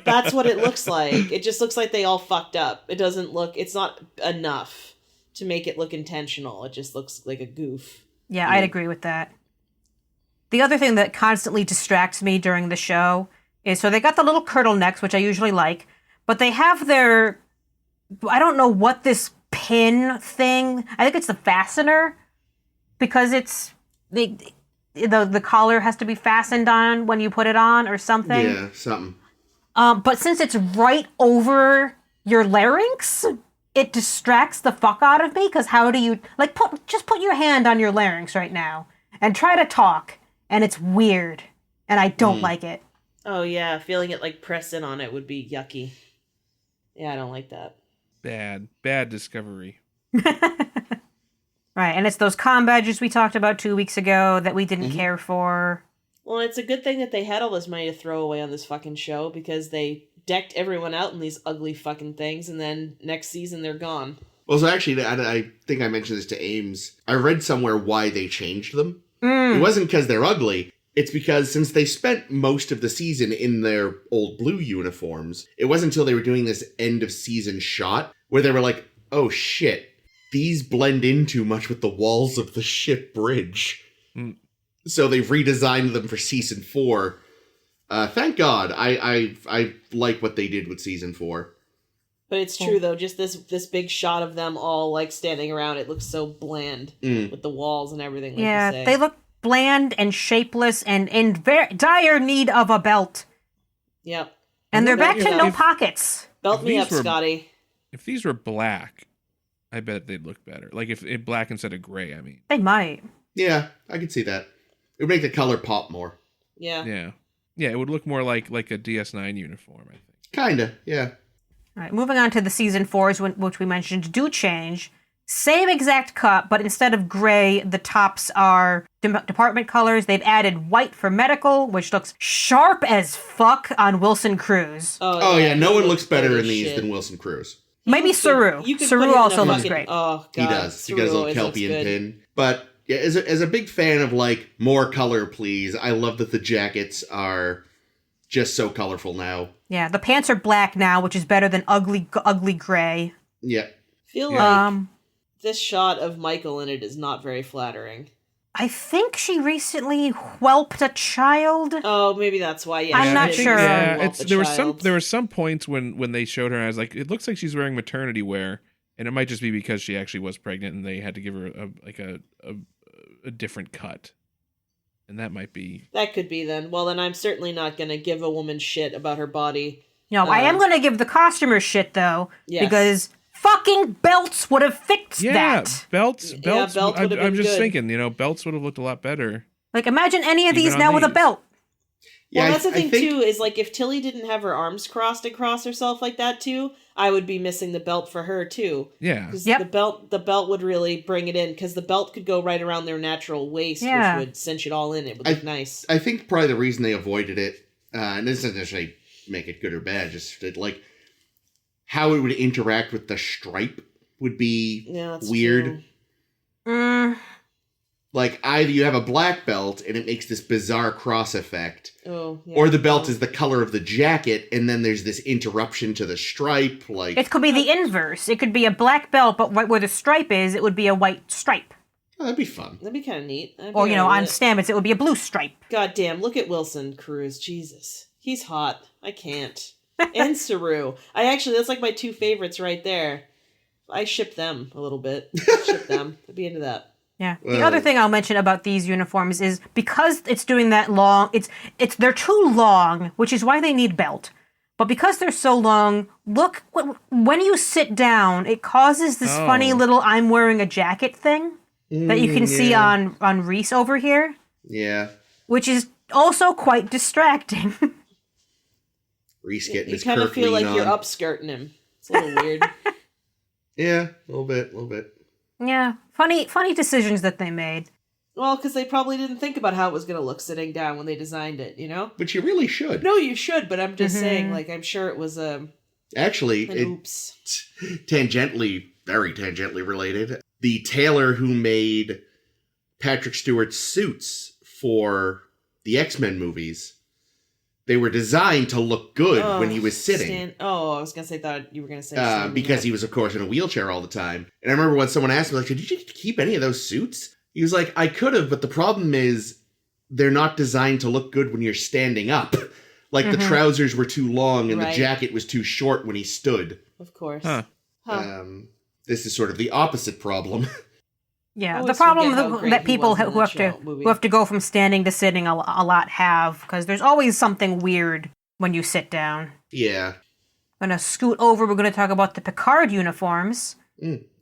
That's what it looks like. It just looks like they all fucked up. It's not enough to make it look intentional. It just looks like a goof. Yeah, I'd agree with that. The other thing that constantly distracts me during the show is, so they got the little turtle necks, which I usually like, but they have their, I don't know what this pin thing, I think it's the fastener, because it's, the collar has to be fastened on when you put it on or something. Yeah, something. But since it's right over your larynx, it distracts the fuck out of me, because how do you, like, just put your hand on your larynx right now and try to talk, and it's weird, and I don't like it. Oh, yeah, feeling it, like, pressed in on it would be yucky. Yeah, I don't like that. Bad discovery. Right, and it's those comm badges we talked about 2 weeks ago that we didn't care for. Well, it's a good thing that they had all this money to throw away on this fucking show, because they decked everyone out in these ugly fucking things, and then next season they're gone. Well, so actually, I think I mentioned this to Ames. I read somewhere why they changed them. Mm. It wasn't because they're ugly. It's because since they spent most of the season in their old blue uniforms, it wasn't until they were doing this end of season shot where they were like, oh shit, these blend in too much with the walls of the ship bridge. Mm. So they've redesigned them for season 4. Thank God. I like what they did with season 4. But it's true, though, just this big shot of them all, like, standing around, it looks so bland with the walls and everything, like Yeah, you say. they look bland and shapeless and in very dire need of a belt. Yep. And they're back to Belt no me pockets. Belt me these up, were- Scotty. If these were black, I bet they'd look better. Like if in black instead of gray, I mean. They might. Yeah, I could see that. It would make the color pop more. Yeah. Yeah. Yeah, it would look more like a DS9 uniform, I think. Kinda, yeah. All right, moving on to the season 4s, which we mentioned do change. Same exact cut, but instead of gray, the tops are department colors. They've added white for medical, which looks sharp as fuck on Wilson Cruz. Oh yeah, no he one looks better good in as these shit. than Wilson Cruz. Maybe Saru. You could Saru put him in also a looks fucking- great. Oh, God. He does. He got his Saru little always looks Kelpian good. pin. But yeah, as a big fan of like more color, please. I love that the jackets are just so colorful now. Yeah, the pants are black now, which is better than ugly gray. Yeah. Feel Yeah. like this shot of Michael in it is not very flattering. I think she recently whelped a child. Oh, maybe that's why. Yeah, I'm she not did sure. Yeah, whelp the there child. were some points when they showed her, I was like, it looks like she's wearing maternity wear, and it might just be because she actually was pregnant and they had to give her a different cut, and that might be. That could be then. Well, then I'm certainly not going to give a woman shit about her body. No, I am going to give the costumer shit though, Yes. because fucking belts would have fixed Yeah, that. belts. belts would have been I'm just good. thinking, belts would have looked a lot better. Like, imagine any of Even these on now with a these. belt. Well, Yeah, that's the I thing think- too. Is like if Tilly didn't have her arms crossed across herself like that too, I would be missing the belt for her too. Yeah, Because Yep. the belt would really bring it in. Because the belt could go right around their natural waist, Yeah. which would cinch it all in. It would look nice. I think probably the reason they avoided it, and this doesn't necessarily make it good or bad, just that, like how it would interact with the stripe would be Yeah, that's weird. true. Mm, Like either you have a black belt and it makes this bizarre cross effect, Oh, yeah. or the belt is the color of the jacket, and then there's this interruption to the stripe. Like, it could be the inverse. It could be a black belt, but right where the stripe is, it would be a white stripe. oh, that'd be fun. That'd be kind of neat. I'd be Or, all right on with it. Stamets, it would be a blue stripe. God damn, look at Wilson Cruz. Jesus. He's hot. I can't. And Saru. That's like my two favorites right there. I ship them a little bit. Ship them. I'd be into that. Yeah. The Well- other thing I'll mention about these uniforms is because it's doing that long, they're too long, which is why they need belt. But because they're so long, look, when you sit down, it causes this funny little I'm wearing a jacket thing that you can see on Reese over here, Yeah, which is also quite distracting. Reese getting You his kind of Kirk feel lean like you're on. upskirting him. It's a little weird. Yeah, a little bit. Yeah. Funny decisions that they made. Well, because they probably didn't think about how it was going to look sitting down when they designed it, you know? But you really should. No, you should, but I'm just saying, like, I'm sure it was Actually, an oops. very tangentially related. The tailor who made Patrick Stewart's suits for the X-Men movies, they were designed to look good when he was sitting. I was going to say, thought you were going to say Because he was, of course, in a wheelchair all the time. And I remember when someone asked me, like, did you keep any of those suits? He was like, I could have, but the problem is they're not designed to look good when you're standing up. Like, the trousers were too long and the Right. jacket was too short when he stood. Of course. Huh. This is sort of the opposite problem. Yeah, Always the problem forget how great that he people was in who that have movie. who have to go from standing to sitting a lot have, because there's always something weird when you sit down. Yeah. I'm gonna scoot over. We're gonna talk about the Picard uniforms.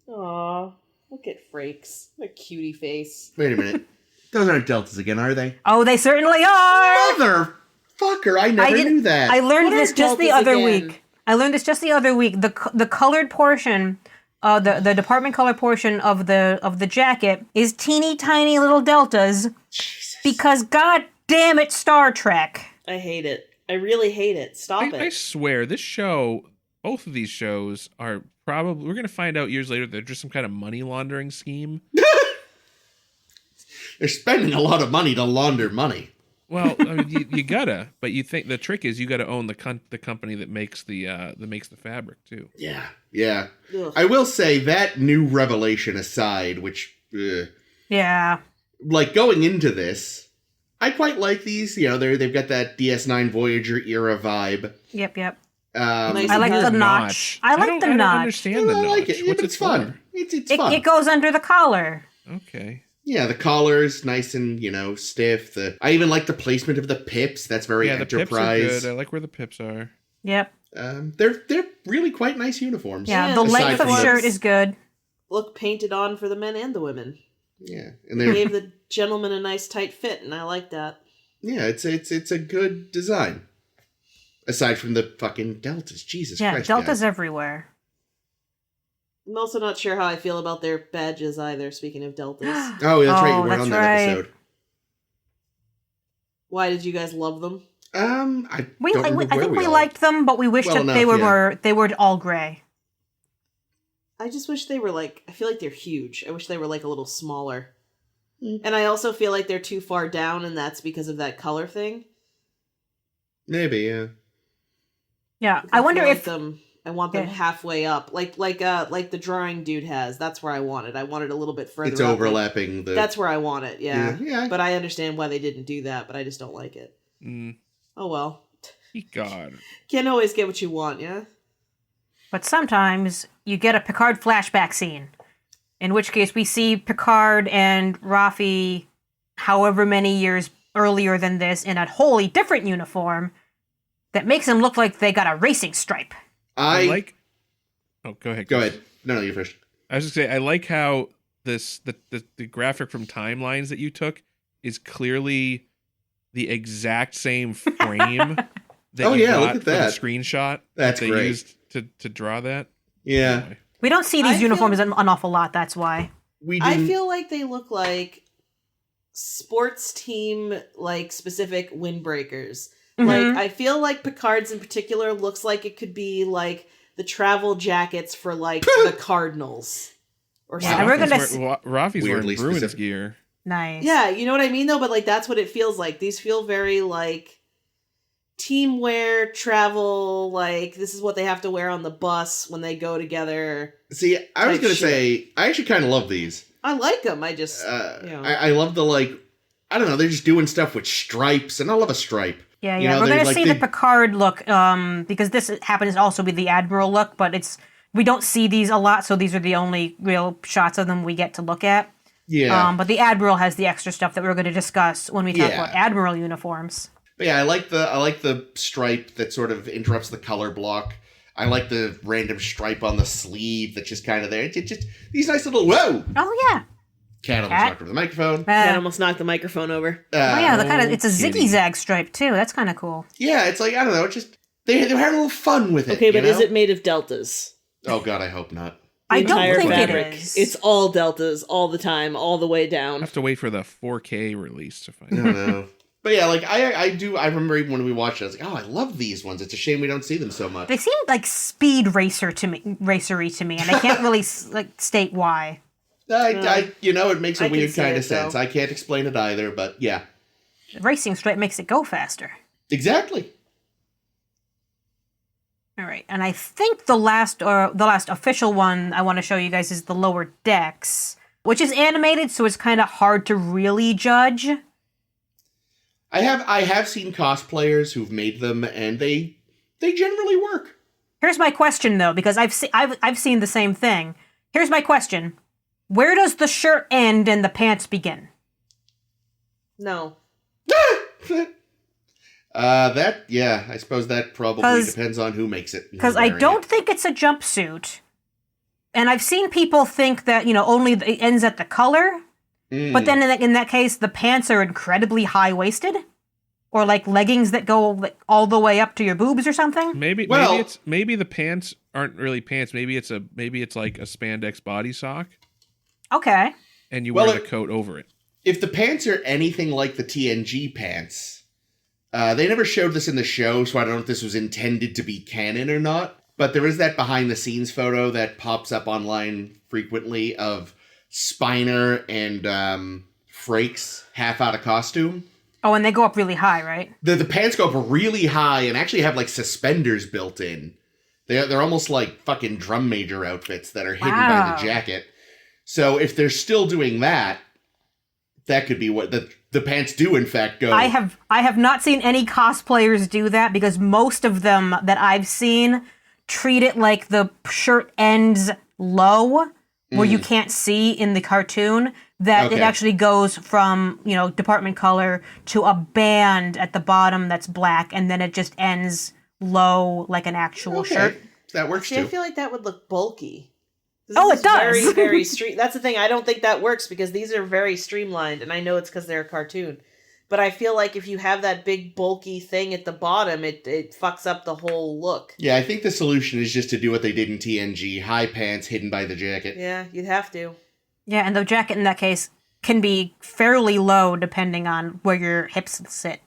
Aw, look at Frakes. What a cutie face. Wait a minute. Those aren't deltas again, are they? Oh, they certainly are. Motherfucker, I never knew that. I learned What are this just the deltas other again? week. The colored portion, the department color portion of the jacket is teeny tiny little deltas. Jesus. Because god damn it, Star Trek. I hate it. I really hate it. Stop I it. swear, this show, both of these shows are probably, we're going to find out years later, they're just some kind of money laundering scheme. They're spending a lot of money to launder money. Well, I mean, you gotta, but you think the trick is you gotta own the company that makes the fabric too. Yeah. Ugh. I will say that new revelation aside, which, Yeah. like going into this, I quite like these. You know, they've got that DS9 Voyager era vibe. Yep. Nice I like and the hard. notch. I like the don't notch. understand the I notch. like it. Yeah, What's but it's for? fun. It's fun. It goes under the collar. Okay. Yeah, the collar's nice and, stiff. I even like the placement of the pips. That's very Yeah, the pips are Enterprise. good. I like where the pips are. Yep. They're really quite nice uniforms. Yeah, Yeah, the aside length of from the- shirt is good. Look painted on for the men and the women. Yeah, and they're Gave the gentleman a nice tight fit, and I like that. yeah, it's a good design. Aside from the fucking deltas, Jesus Yeah, Christ, deltas guys. everywhere. I'm also not sure how I feel about their badges either, speaking of deltas. Oh, that's right. You Oh, weren't that's on that right. episode. Why did you guys love them? I I don't remember think where we all- liked them, but we wished Well that they enough, were yeah. they were all gray. I just wish they were like, I feel like they're huge. I wish they were like a little smaller. And I also feel like they're too far down, and that's because of that color thing. Maybe, yeah. Yeah, I wonder if I want them halfway up, like the drawing dude has. That's where I want it. I want it a little bit further. It's up. overlapping. That's where I want it. Yeah. But I understand why they didn't do that. But I just don't like it. Oh well. God. Can't always get what you want, yeah. But sometimes you get a Picard flashback scene, in which case we see Picard and Raffi however many years earlier than this in a wholly different uniform that makes them look like they got a racing stripe. I like... Oh, go ahead. Go ahead. No, you first. I was just going to say, I like how the graphic from Timelines that you took is clearly the exact same frame that you got look at that. for the screenshot That's that they great. used to draw that. Yeah. Anyway. We don't see these uniforms an awful lot, that's why. I feel like they look like sports team, like, specific windbreakers. Like, I feel like Picard's in particular looks like it could be, like, the travel jackets for, like, the Cardinals. Or something. We're gonna Raffi's wearing Weirdly Bruins specific. gear. Nice. Yeah, you know what I mean, though? But, like, that's what it feels like. These feel very, like, team wear, travel, like, this is what they have to wear on the bus when they go together. See, I was type going to shit. say, I actually kind of love these. I like them, I just, I love the, like, I don't know, they're just doing stuff with stripes, and I love a stripe. Yeah. You know, We're going to like, see the Picard look, because this happens to also be the Admiral look, but we don't see these a lot, so these are the only real shots of them we get to look at. Yeah. But the Admiral has the extra stuff that we're going to discuss when we talk about Admiral uniforms. But yeah, I like the stripe that sort of interrupts the color block. I like the random stripe on the sleeve that's just kind of there. It's just these nice little whoa. Oh yeah. Cat almost knocked over the microphone. Cat almost knocked the microphone over. It's a kitty. ziggy-zag stripe too. That's kind of cool. Yeah, it's like, I don't know, it's just they're having a little fun with it. Okay, but you know? is it made of deltas? Oh god, I hope not. I don't Entire think fabric. it is. It's all deltas all the time, all the way I down. have to wait for the 4K release to find I out. don't know. But yeah, like I remember even when we watched it, I was like, oh, I love these ones. It's a shame we don't see them so much. They seem like speed racery to me, and I can't really state why. It makes a I can weird see kind it, of sense. though. I can't explain it either, but yeah. The racing stripe makes it go faster. Exactly. All right, and I think the last official one I want to show you guys is the Lower Decks, which is animated, so it's kind of hard to really judge. I have seen cosplayers who've made them, and they generally work. Here's my question though, because I've seen the same thing. Here's my question: where does the shirt end and the pants begin? No. I suppose that probably depends on who makes it. Because I don't think it's a jumpsuit, and I've seen people think that only it ends at the collar. But then in that case, the pants are incredibly high-waisted, or like leggings that go all the way up to your boobs or something. Maybe the pants aren't really pants. Maybe it's like a spandex body sock. Okay. And you wear the coat over it. If the pants are anything like the TNG pants, they never showed this in the show, so I don't know if this was intended to be canon or not. But there is that behind-the-scenes photo that pops up online frequently of Spiner and Frakes half out of costume. Oh, and they go up really high, right? The pants go up really high and actually have like suspenders built in. They're almost like fucking drum major outfits that are hidden by the jacket. So if they're still doing that, that could be what the pants do in fact go. I have not seen any cosplayers do that, because most of them that I've seen treat it like the shirt ends low, where you can't see in the cartoon, that it actually goes from, department color to a band at the bottom that's black, and then it just ends low like an actual shirt. That works See, too. I feel like that would look bulky. Oh, it does. Very, very That's the thing. I don't think that works because these are very streamlined, and I know it's because they're a cartoon. But I feel like if you have that big bulky thing at the bottom, it fucks up the whole look. Yeah, I think the solution is just to do what they did in TNG. High pants hidden by the jacket. Yeah, you'd have to. Yeah, and the jacket in that case can be fairly low depending on where your hips sit.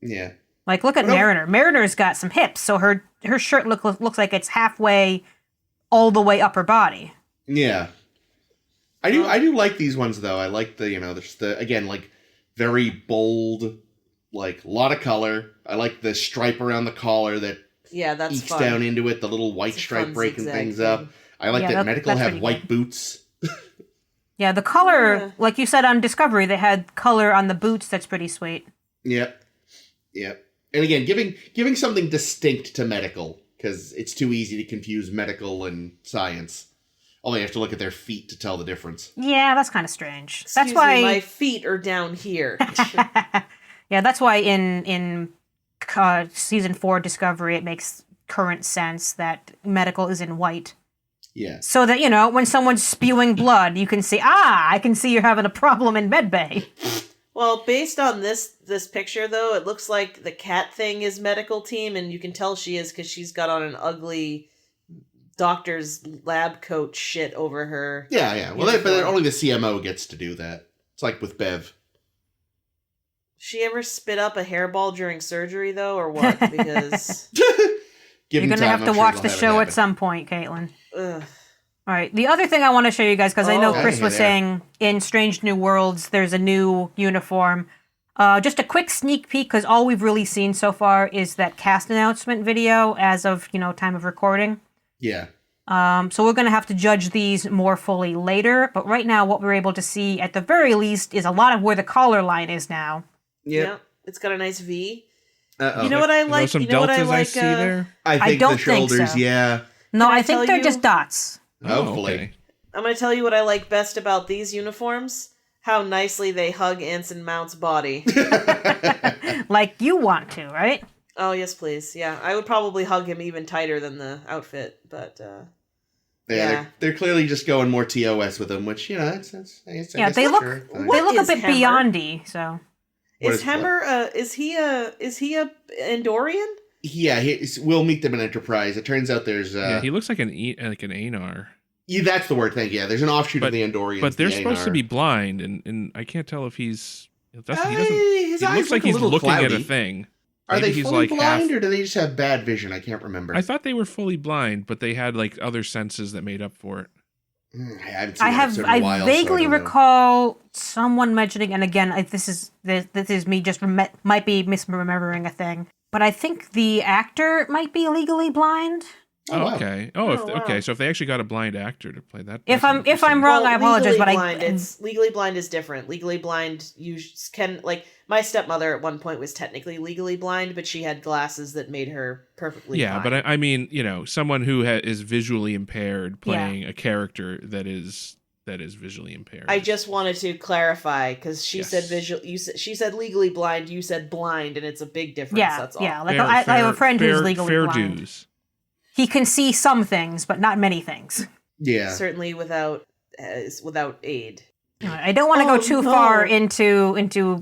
Yeah. Like, look at Mariner. Mariner's got some hips, so her shirt looks like it's halfway all the way up her body. Yeah. I do like these ones though. I like the, there's the, again, like very bold, like a lot of color. I like the stripe around the collar that that's ekes fun. down into it, the little white It's a stripe fun breaking zigzag things thing. up. I like that Medical that's have pretty white good. boots. Yeah, the color, Yeah. like you said on Discovery, they had color on the boots. That's pretty sweet. Yep. And again, giving something distinct to Medical, because it's too easy to confuse medical and science. Only have to look at their feet to tell the difference. Yeah, that's kind of strange. Excuse That's why me, my feet are down here. Yeah, that's why in season 4 Discovery it makes current sense that Medical is in white. Yeah. So that, when someone's spewing blood, you can see, I can see you're having a problem in medbay. Well, based on this picture, though, it looks like the cat thing is medical team, and you can tell she is because she's got on an ugly doctor's lab coat shit over her. Yeah. Well, but only the CMO gets to do that. It's like with Bev. She ever spit up a hairball during surgery, though, or what? Because You're going to have to watch the show at some point, Caitlin. ugh. All right. The other thing I want to show you guys, because I know Oh. Chris Hey was there. saying in Strange New Worlds, there's a new uniform. Just a quick sneak peek, because all we've really seen so far is that cast announcement video as of, time of recording. Yeah. So we're going to have to judge these more fully later. But right now, what we're able to see, at the very least, is a lot of where the collar line is now. Yeah. It's got a nice V. Uh-oh. You know what I Are those like? some You know what I deltas I like? see there? I think don't the think shoulders, so. yeah. No, Can I I think tell they're you- just dots. Hopefully. Okay. I'm going to tell you what I like best about these uniforms. How nicely they hug Anson Mount's body. Like you want to, right? Oh, yes, please. Yeah, I would probably hug him even tighter than the outfit, but Yeah, they're clearly just going more TOS with them, which, it's I guess They look sure, fine. What they look a is bit Hammer? Beyondy, so. What is Hemmer is he a Andorian? Yeah, we'll meet them in Enterprise. It turns out there's Yeah, he looks like an Anar. yeah, that's the word. Thank you. Yeah, there's an offshoot of the Andorians. But they're the supposed to Aenar. be blind, and I can't tell if he's. He His looks eyes like look a he's little looking at a cloudy. thing. Are Maybe they he's fully like blind, half- or do they just have bad vision? I can't remember. I thought they were fully blind, but they had like other senses that made up for it. I haven't seen that episode in a while, I so vaguely don't know. recall someone mentioning, and again, this is me just might be misremembering a thing, but I think the actor might be legally blind. Oh, wow. Okay. Oh, wow. Okay. So if they actually got a blind actor to play that, If that's I'm interesting. wrong, I apologize, legally but blind, it's legally blind is different. Legally blind, you can my stepmother at one point was technically legally blind, but she had glasses that made her perfectly. Yeah, fine. but I mean, someone who is visually impaired playing a character that is visually impaired. I just wanted to clarify because she Yes. said visual. She said legally blind. You said blind, and it's a big difference. yeah, That's all. yeah. Like Fair- I have a friend fair- who's legally fair blind. dues. He can see some things, but not many things. Yeah. Certainly without aid. I don't want to Oh, go too no. far into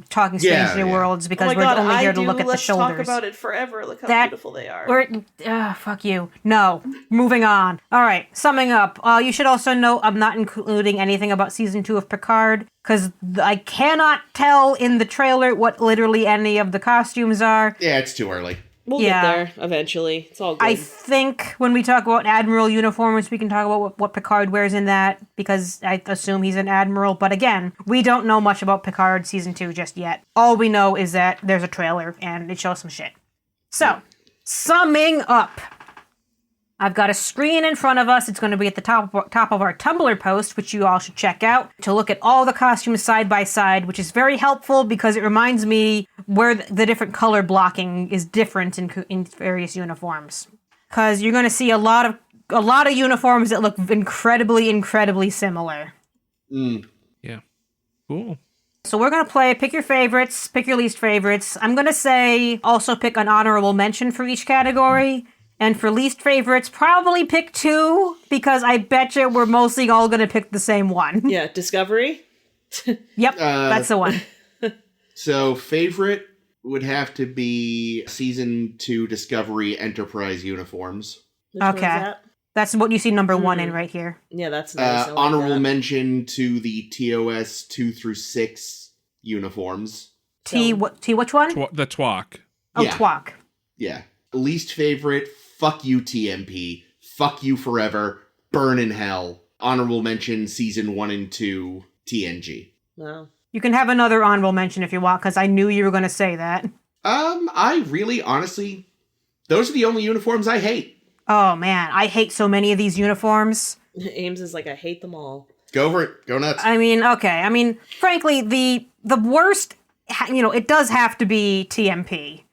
talking Strange Yeah, New yeah. Worlds Oh because my we're god, only I here to do. look at Let's the shoulders. talk about it forever. Look how That- beautiful they are. Fuck you. No. Moving on. All right. Summing up. You should also note I'm not including anything about season 2 of Picard because I cannot tell in the trailer what literally any of the costumes are. Yeah, it's too early. We'll Yeah. get there eventually. It's all good. I think when we talk about Admiral uniforms, we can talk about what Picard wears in that because I assume he's an Admiral. But again, we don't know much about Picard season 2 just yet. All we know is that there's a trailer and it shows some shit. So, summing up. I've got a screen in front of us. It's going to be at the top of our Tumblr post, which you all should check out, to look at all the costumes side by side, which is very helpful because it reminds me where the different color blocking is different in various uniforms. Because you're going to see a lot of uniforms that look incredibly similar. Yeah. Cool. So we're going to play pick your favorites, pick your least favorites. I'm going to say also pick an honorable mention for each category. And for least favorites, probably pick 2, because I bet you we're mostly all going to pick the same one. yeah, Discovery. Yep, that's the one. So, favorite would have to be season 2 Discovery Enterprise uniforms. Which one's Okay. that? That's what you see number 1 in right here. Yeah, that's nice. I like Honorable that. mention to the TOS 2 through 6 uniforms. T which one? The twalk. Oh, Yeah. Twalk. Yeah. Least favorite, fuck you, TMP. Fuck you forever. Burn in hell. Honorable mention season 1 and 2 TNG. Wow. You can have another honorable mention if you want, because I knew you were going to say that. I really, honestly, those are the only uniforms I hate. Oh, man. I hate so many of these uniforms. Ames is like, I hate them all. Go for it. Go nuts. I mean, okay. I mean, frankly, the worst, it does have to be TMP.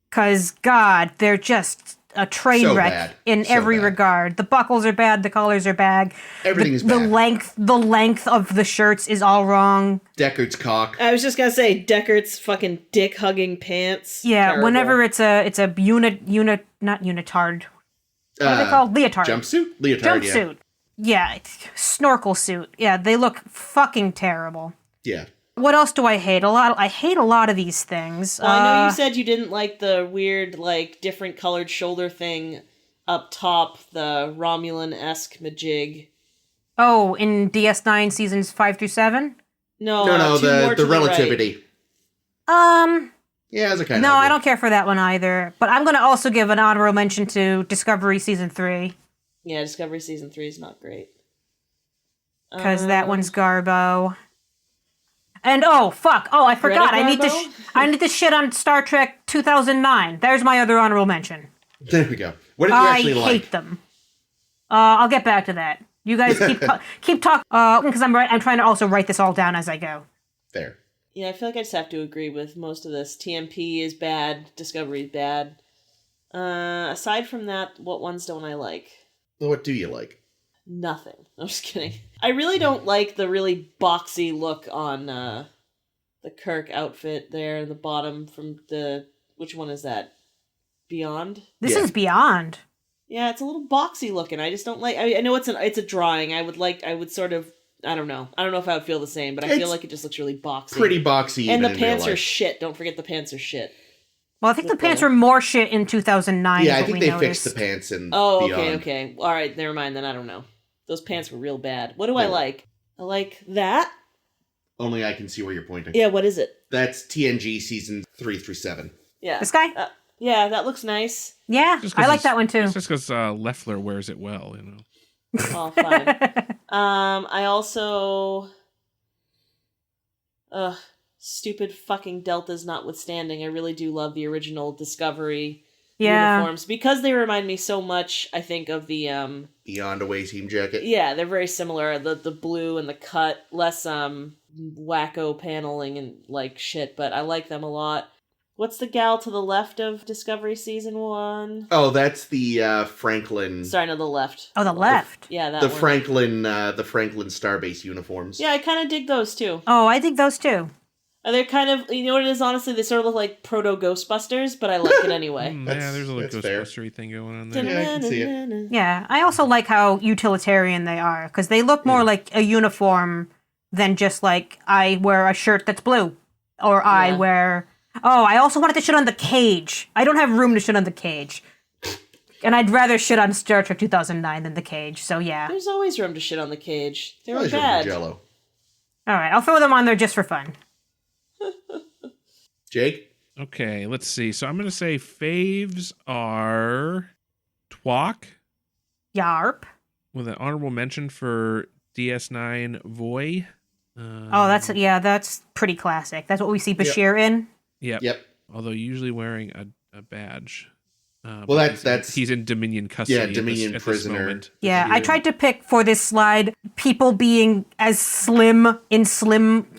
Because, God, they're just a train So wreck bad. in So every bad. regard. The buckles are bad. The colors are bad. Everything is The bad. the length of the shirts is all wrong. Deckard's cock. I was just gonna say, Deckard's fucking dick-hugging pants. Yeah, Terrible. whenever it's a not unitard. What are they called? Leotard. Jumpsuit? Leotard, Jumpsuit. Yeah, snorkel suit. Yeah, they look fucking terrible. Yeah. What else do I hate? I hate a lot of these things. Well, I know you said you didn't like the weird, like, different colored shoulder thing up top, the Romulan-esque majig. Oh, in DS9 seasons 5 through 7? No, No, two more to the relativity. Um, Yeah, it's a kind no, of. I don't care for that one either. But I'm going to also give an honorable mention to Discovery season 3. Yeah, Discovery Season 3 is not great. Because that one's Garbo. And oh fuck! Oh, I forgot. Greta Garbo? I need to shit on Star Trek 2009. There's my other honorable mention. There we go. What did you I actually like? hate them. I'll get back to that. You guys keep talking. Because I'm trying to also write this all down as I go. There. Yeah, I feel like I just have to agree with most of this. TMP is bad. Discovery is bad. Aside from that, what ones don't I like? Well, what do you like? Nothing. I'm just kidding. I really don't like the really boxy look on the Kirk outfit there in the bottom from the... Which one is that? Beyond? This Yeah. is Beyond. Yeah, it's a little boxy looking. I just don't like... I know it's a drawing. I would sort of... I don't know. I don't know if I would feel the same, but I feel It's like it just looks really boxy. Pretty boxy. And even the in real pants are life. shit. Don't forget the pants are shit. Well, I think the Okay. pants were more shit in 2009. Yeah, is I what think we they noticed. fixed the pants in Oh, Beyond. okay. All right, never mind. Then I don't know. Those pants were real bad. What do I Yeah. like? I like that. Only I can see where you're pointing. Yeah, what is it? That's TNG season 3 through 7. Yeah. This guy? Yeah, that looks nice. Yeah, Just 'cause I like it's- that one too. It's just because Leffler wears it well, you know. Oh, fine. I also... stupid fucking Deltas notwithstanding, I really do love the original Discovery Yeah. uniforms. Because they remind me so much, I think, of the... Beyond Away team jacket. Yeah, they're very similar. The blue and the cut, less wacko paneling and like shit, but I like them a lot. What's the gal to the left of Discovery Season 1? Oh, that's the Franklin. Sorry, no, the left. Oh, the left. Yeah, that The one. Franklin Starbase uniforms. Yeah, I kind of dig those too. Oh, I think those too. They're kind of, you know what it is, honestly? They sort of look like proto-Ghostbusters, but I like it anyway. Yeah, there's a little that's fair. Ghostbustery thing going on there. Yeah, I can see it. Yeah, I also like how utilitarian they are because they look more like a uniform than just like I wear a shirt that's blue or I Yeah. wear. Oh, I also wanted to shit on the cage. I don't have room to shit on the cage, and I'd rather shit on Star Trek 2009 than the cage. So yeah. There's always room to shit on the cage. They're Always room for bad. Jello. All right, I'll throw them on there just for fun. Jake? Okay, let's see. So I'm going to say faves are Twalk Yarp. with an honorable mention for DS9 Voy. Oh, that's pretty classic. That's what we see Bashir in. Yep. Yep. Although usually wearing a badge. Well, but that's he's in Dominion custody. yeah, Dominion at this prisoner. moment. Yeah, I Bashir. tried to pick for this slide people being as slim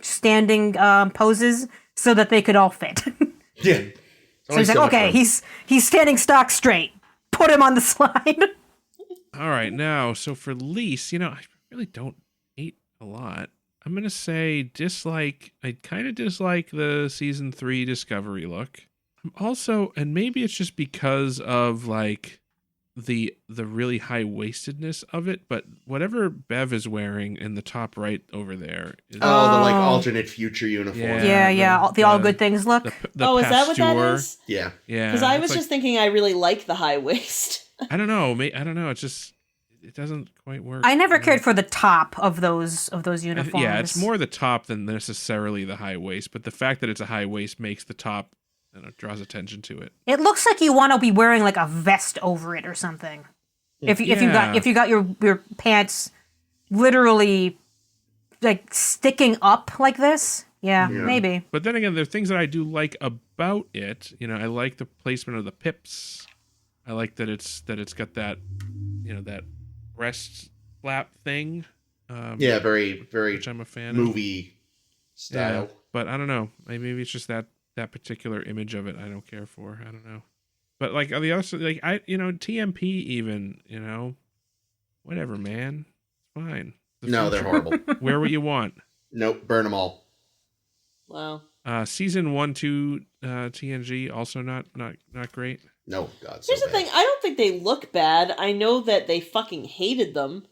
standing poses so that they could all fit. Yeah. So he's like, okay, he's standing stock straight. Put him on the slide. All right, now, so for least, I really don't hate a lot. I'm going to say I kind of dislike the season 3 Discovery look. I'm also, and maybe it's just because of like the really high-waistedness of it, but whatever Bev is wearing in the top right over there is the like alternate future uniform. Yeah. The all good things look. the Is that what that Pasteur. is? Yeah. Yeah. Because I it's was like- just thinking I really like the high waist. I don't know. I don't know. It's just it doesn't quite work. I never cared for the top of those uniforms. Yeah, it's more the top than necessarily the high waist, but the fact that it's a high waist makes the top, draws attention to it. It looks like you want to be wearing like a vest over it or something. If you got your pants literally like sticking up like this. Yeah, maybe. But then again, there are things that I do like about it. You know, I like the placement of the pips. I like that it's got that, you know, that breast flap thing. Very, very which I'm a fan movie style. Yeah, but I don't know. Maybe it's just that particular image of it I don't care for. I don't know. But like on the other side, like TMP even, you know, whatever, man. It's fine. No, they're horrible. Wear what you want. Nope, burn them all. Wow. Season 1, 2, TNG also not great. No, God. Here's the thing. I don't think they look bad. I know that they fucking hated them.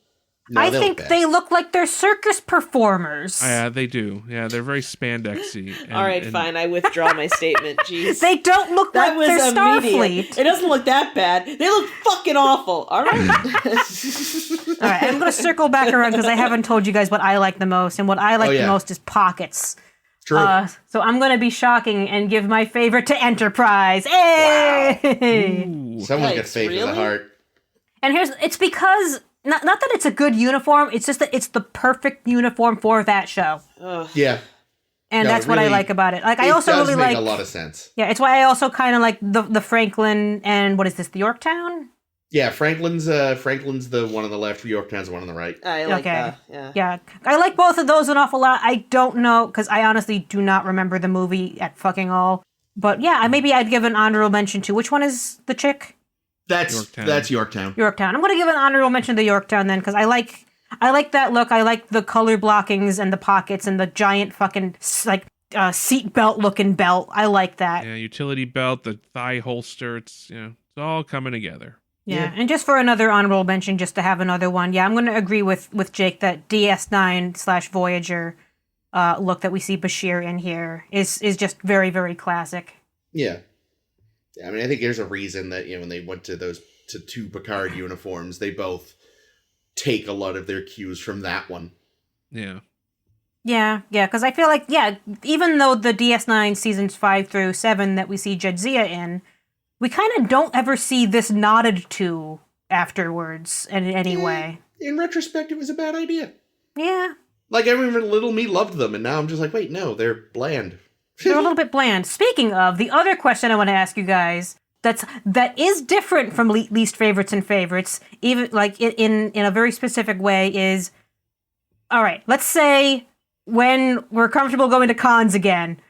No, I think they look like they're circus performers. Yeah, they do. Yeah, they're very spandexy. All right, fine. I withdraw my statement. Jeez. They don't look That like was they're immediate. Starfleet. It doesn't look that bad. They look fucking awful. All right. All right, I'm going to circle back around because I haven't told you guys what I like the most, and what I like the most is pockets. True. So I'm going to be shocking and give my favorite to Enterprise. Hey! Ooh. Someone Yikes, gets faith in the really? heart. And it's because not that it's a good uniform, it's just that it's the perfect uniform for that show. Ugh. Yeah. And No, that's what I really, like about it. Like I It also does really make like a lot of sense. Yeah, it's why I also kind of like the Franklin and what is this? The Yorktown? Yeah, Franklin's the one on the left, Yorktown's the one on the right. I like Okay. that. Yeah. Yeah, I like both of those an awful lot. I don't know, because I honestly do not remember the movie at fucking all. But yeah, maybe I'd give an honorable mention to, which one is the chick? That's Yorktown. Yorktown. I'm going to give an honorable mention to Yorktown then, because I like that look. I like the color blockings and the pockets and the giant fucking, like, seat belt looking belt. I like that. Yeah, utility belt, the thigh holster, it's all coming together. Yeah, and just for another honorable mention, just to have another one, yeah, I'm going to agree with Jake that DS9/Voyager look that we see Bashir in here is just very, very classic. Yeah. I mean, I think there's a reason that, when they went to two Picard uniforms, they both take a lot of their cues from that one. Yeah. Yeah, because I feel like, even though the DS9 seasons 5 through 7 that we see Jadzia in, we kind of don't ever see this nodded to afterwards in any way. In retrospect, it was a bad idea. Yeah. Like, I remember little me loved them, and now I'm just like, wait, no, they're bland. They're a little bit bland. Speaking of, the other question I want to ask you guys that is different from least favorites and favorites, even like in a very specific way, is, all right, let's say when we're comfortable going to cons again,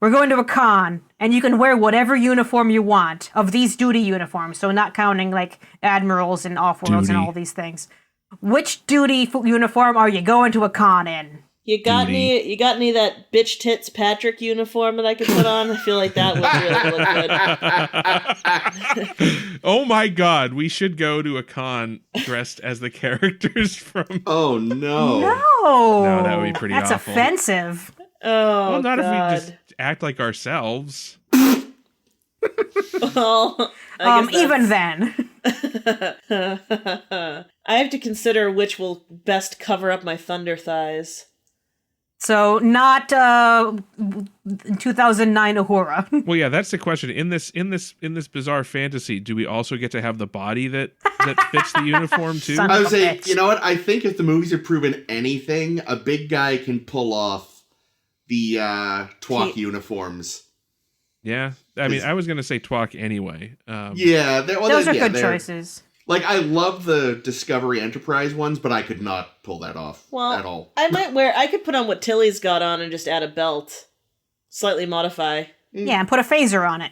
we're going to a con, and you can wear whatever uniform you want of these duty uniforms, so not counting like admirals and off-worlds and all these things. Which duty uniform are you going to a con in? You got any of that bitch tits Patrick uniform that I could put on? I feel like that would really look good. Oh my god, we should go to a con dressed as the characters from... Oh, no. No, that would be pretty That's awful. offensive. Oh, well, not God. if we just act like ourselves. Well, I guess even then. I have to consider which will best cover up my thunder thighs. So not 2009 Uhura. Well, yeah, that's the question. In this bizarre fantasy, do we also get to have the body that fits the uniform too? Son I of would a say, bitch. you know what? I think if the movies have proven anything, a big guy can pull off the twok uniforms. Yeah, I mean, I was gonna say twok anyway. Yeah, Those are good choices. Like, I love the Discovery Enterprise ones, but I could not pull that off at all. I could put on what Tilly's got on and just add a belt. Slightly modify. Yeah, and put a phaser on it.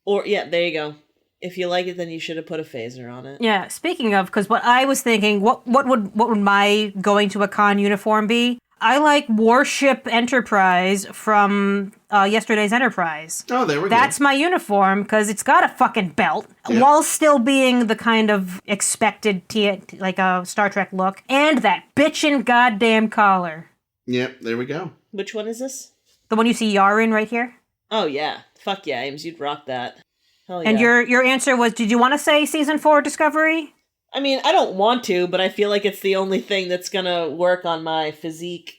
Or, yeah, there you go. If you like it, then you should have put a phaser on it. Yeah, speaking of, because what I was thinking, what would my going to a con uniform be? I like Warship Enterprise from yesterday's Enterprise. Oh, there we go. That's my uniform, because it's got a fucking belt, while still being the kind of expected, like a Star Trek look, and that bitchin' goddamn collar. Yep, there we go. Which one is this? The one you see Yar in right here? Oh, yeah. Fuck yeah, Ames, you'd rock that. Hell yeah. And your answer was, did you want to say Season 4 Discovery? I mean, I don't want to, but I feel like it's the only thing that's gonna work on my physique.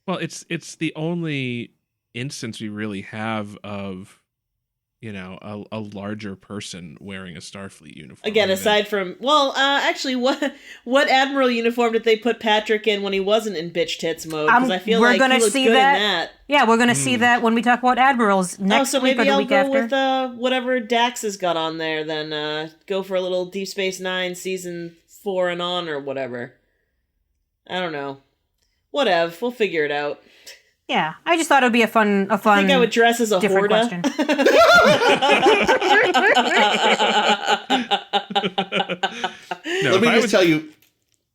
Well, it's the only instance we really have of a larger person wearing a Starfleet uniform. Again, aside from, actually, what Admiral uniform did they put Patrick in when he wasn't in bitch tits mode? Because I feel like he looked good in that. Yeah, we're going to see that when we talk about Admirals next week or the week after. Maybe I'll go with whatever Dax has got on there, then go for a little Deep Space Nine Season 4 and on or whatever. I don't know. Whatever, we'll figure it out. Yeah, I just thought it would be a fun. I think I would dress as a different Horda. question. Let me just tell you.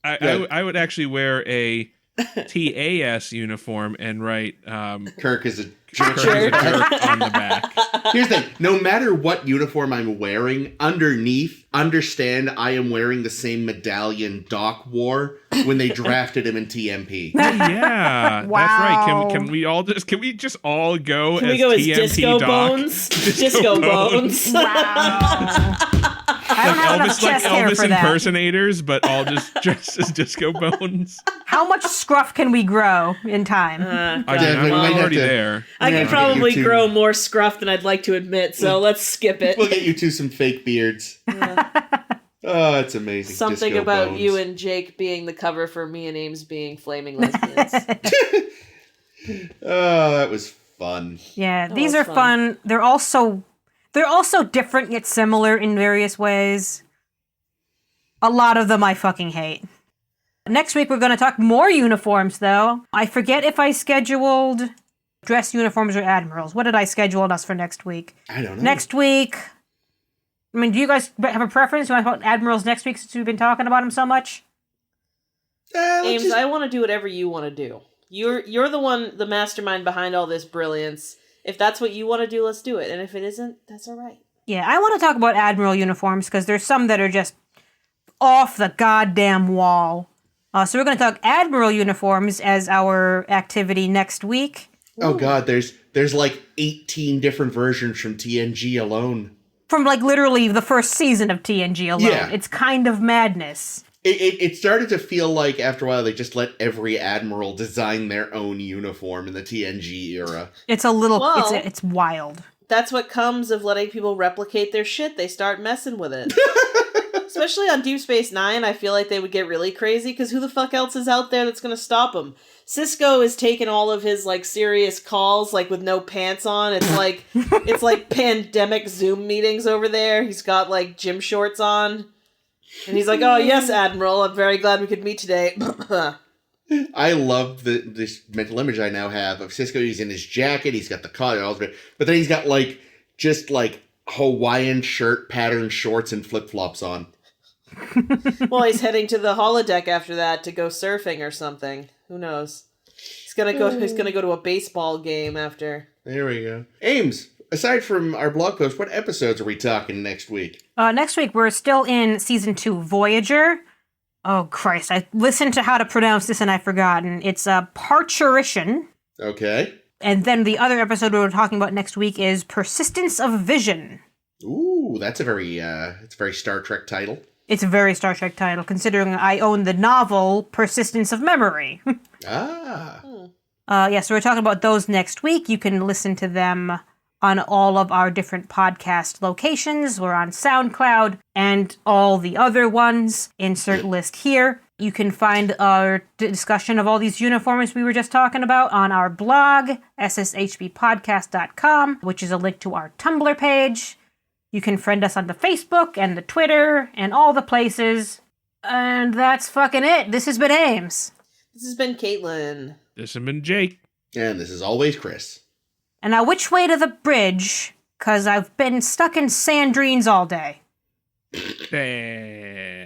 I would actually wear a TAS uniform and write Kirk is a jerk on the back. Here's the thing. No matter what uniform I'm wearing, underneath, understand I am wearing the same medallion Doc wore when they drafted him in TMP. Yeah, wow. That's right. Can we just all go Can as we go as TMP Disco Doc? Bones? Disco Bones. Wow. I don't have enough chest hair Elvis for that. impersonators, but all just dressed as Disco Bones. How much scruff can we grow in time? I'm already there. I can probably grow more scruff than I'd like to admit, so let's skip it. We'll get you two some fake beards. Oh, it's amazing. Something Disco about Bones. you and Jake being the cover for me and Ames being flaming lesbians. Oh, that was fun. Yeah, these are fun. They're also different yet similar in various ways. A lot of them I fucking hate. Next week we're going to talk more uniforms, though. I forget if I scheduled dress uniforms or admirals. What did I schedule us for next week? I don't know. Next week, I mean, do you guys have a preference? You want to talk about admirals next week since we've been talking about them so much? Ames, I want to do whatever you want to do. You're the mastermind behind all this brilliance. If that's what you want to do, let's do it. And if it isn't, that's all right. Yeah, I want to talk about admiral uniforms because there's some that are just off the goddamn wall. So we're going to talk admiral uniforms as our activity next week. Oh God, there's like 18 different versions from TNG alone. From like literally the first season of TNG alone. Yeah. It's kind of madness. It started to feel like after a while they just let every admiral design their own uniform in the TNG era. It's a little, it's wild. That's what comes of letting people replicate their shit. They start messing with it. Especially on Deep Space Nine, I feel like they would get really crazy because who the fuck else is out there that's going to stop them? Cisco is taking all of his like serious calls like with no pants on. It's like pandemic Zoom meetings over there. He's got like gym shorts on. And he's like, "Oh yes, Admiral, I'm very glad we could meet today." I love this mental image I now have of Cisco. He's in his jacket, he's got the collar, but then he's got like just like Hawaiian shirt pattern shorts and flip flops on. Well, he's heading to the holodeck after that to go surfing or something. Who knows? He's gonna go to a baseball game after. There we go. Ames, aside from our blog post, what episodes are we talking next week? Next week, we're still in Season 2, Voyager. Oh, Christ. I listened to how to pronounce this and I've forgotten. It's a parturition. Okay. And then the other episode we're talking about next week is Persistence of Vision. Ooh, that's a very Star Trek title. It's a very Star Trek title, considering I own the novel Persistence of Memory. Ah. So we're talking about those next week. You can listen to them on all of our different podcast locations. We're on SoundCloud and all the other ones. Insert list here. You can find our discussion of all these uniforms we were just talking about on our blog, sshbpodcast.com, which is a link to our Tumblr page. You can friend us on the Facebook and the Twitter and all the places. And that's fucking it. This has been Ames. This has been Caitlin. This has been Jake. And this is always Chris. And now which way to the bridge? Because I've been stuck in Sandrines all day. Damn.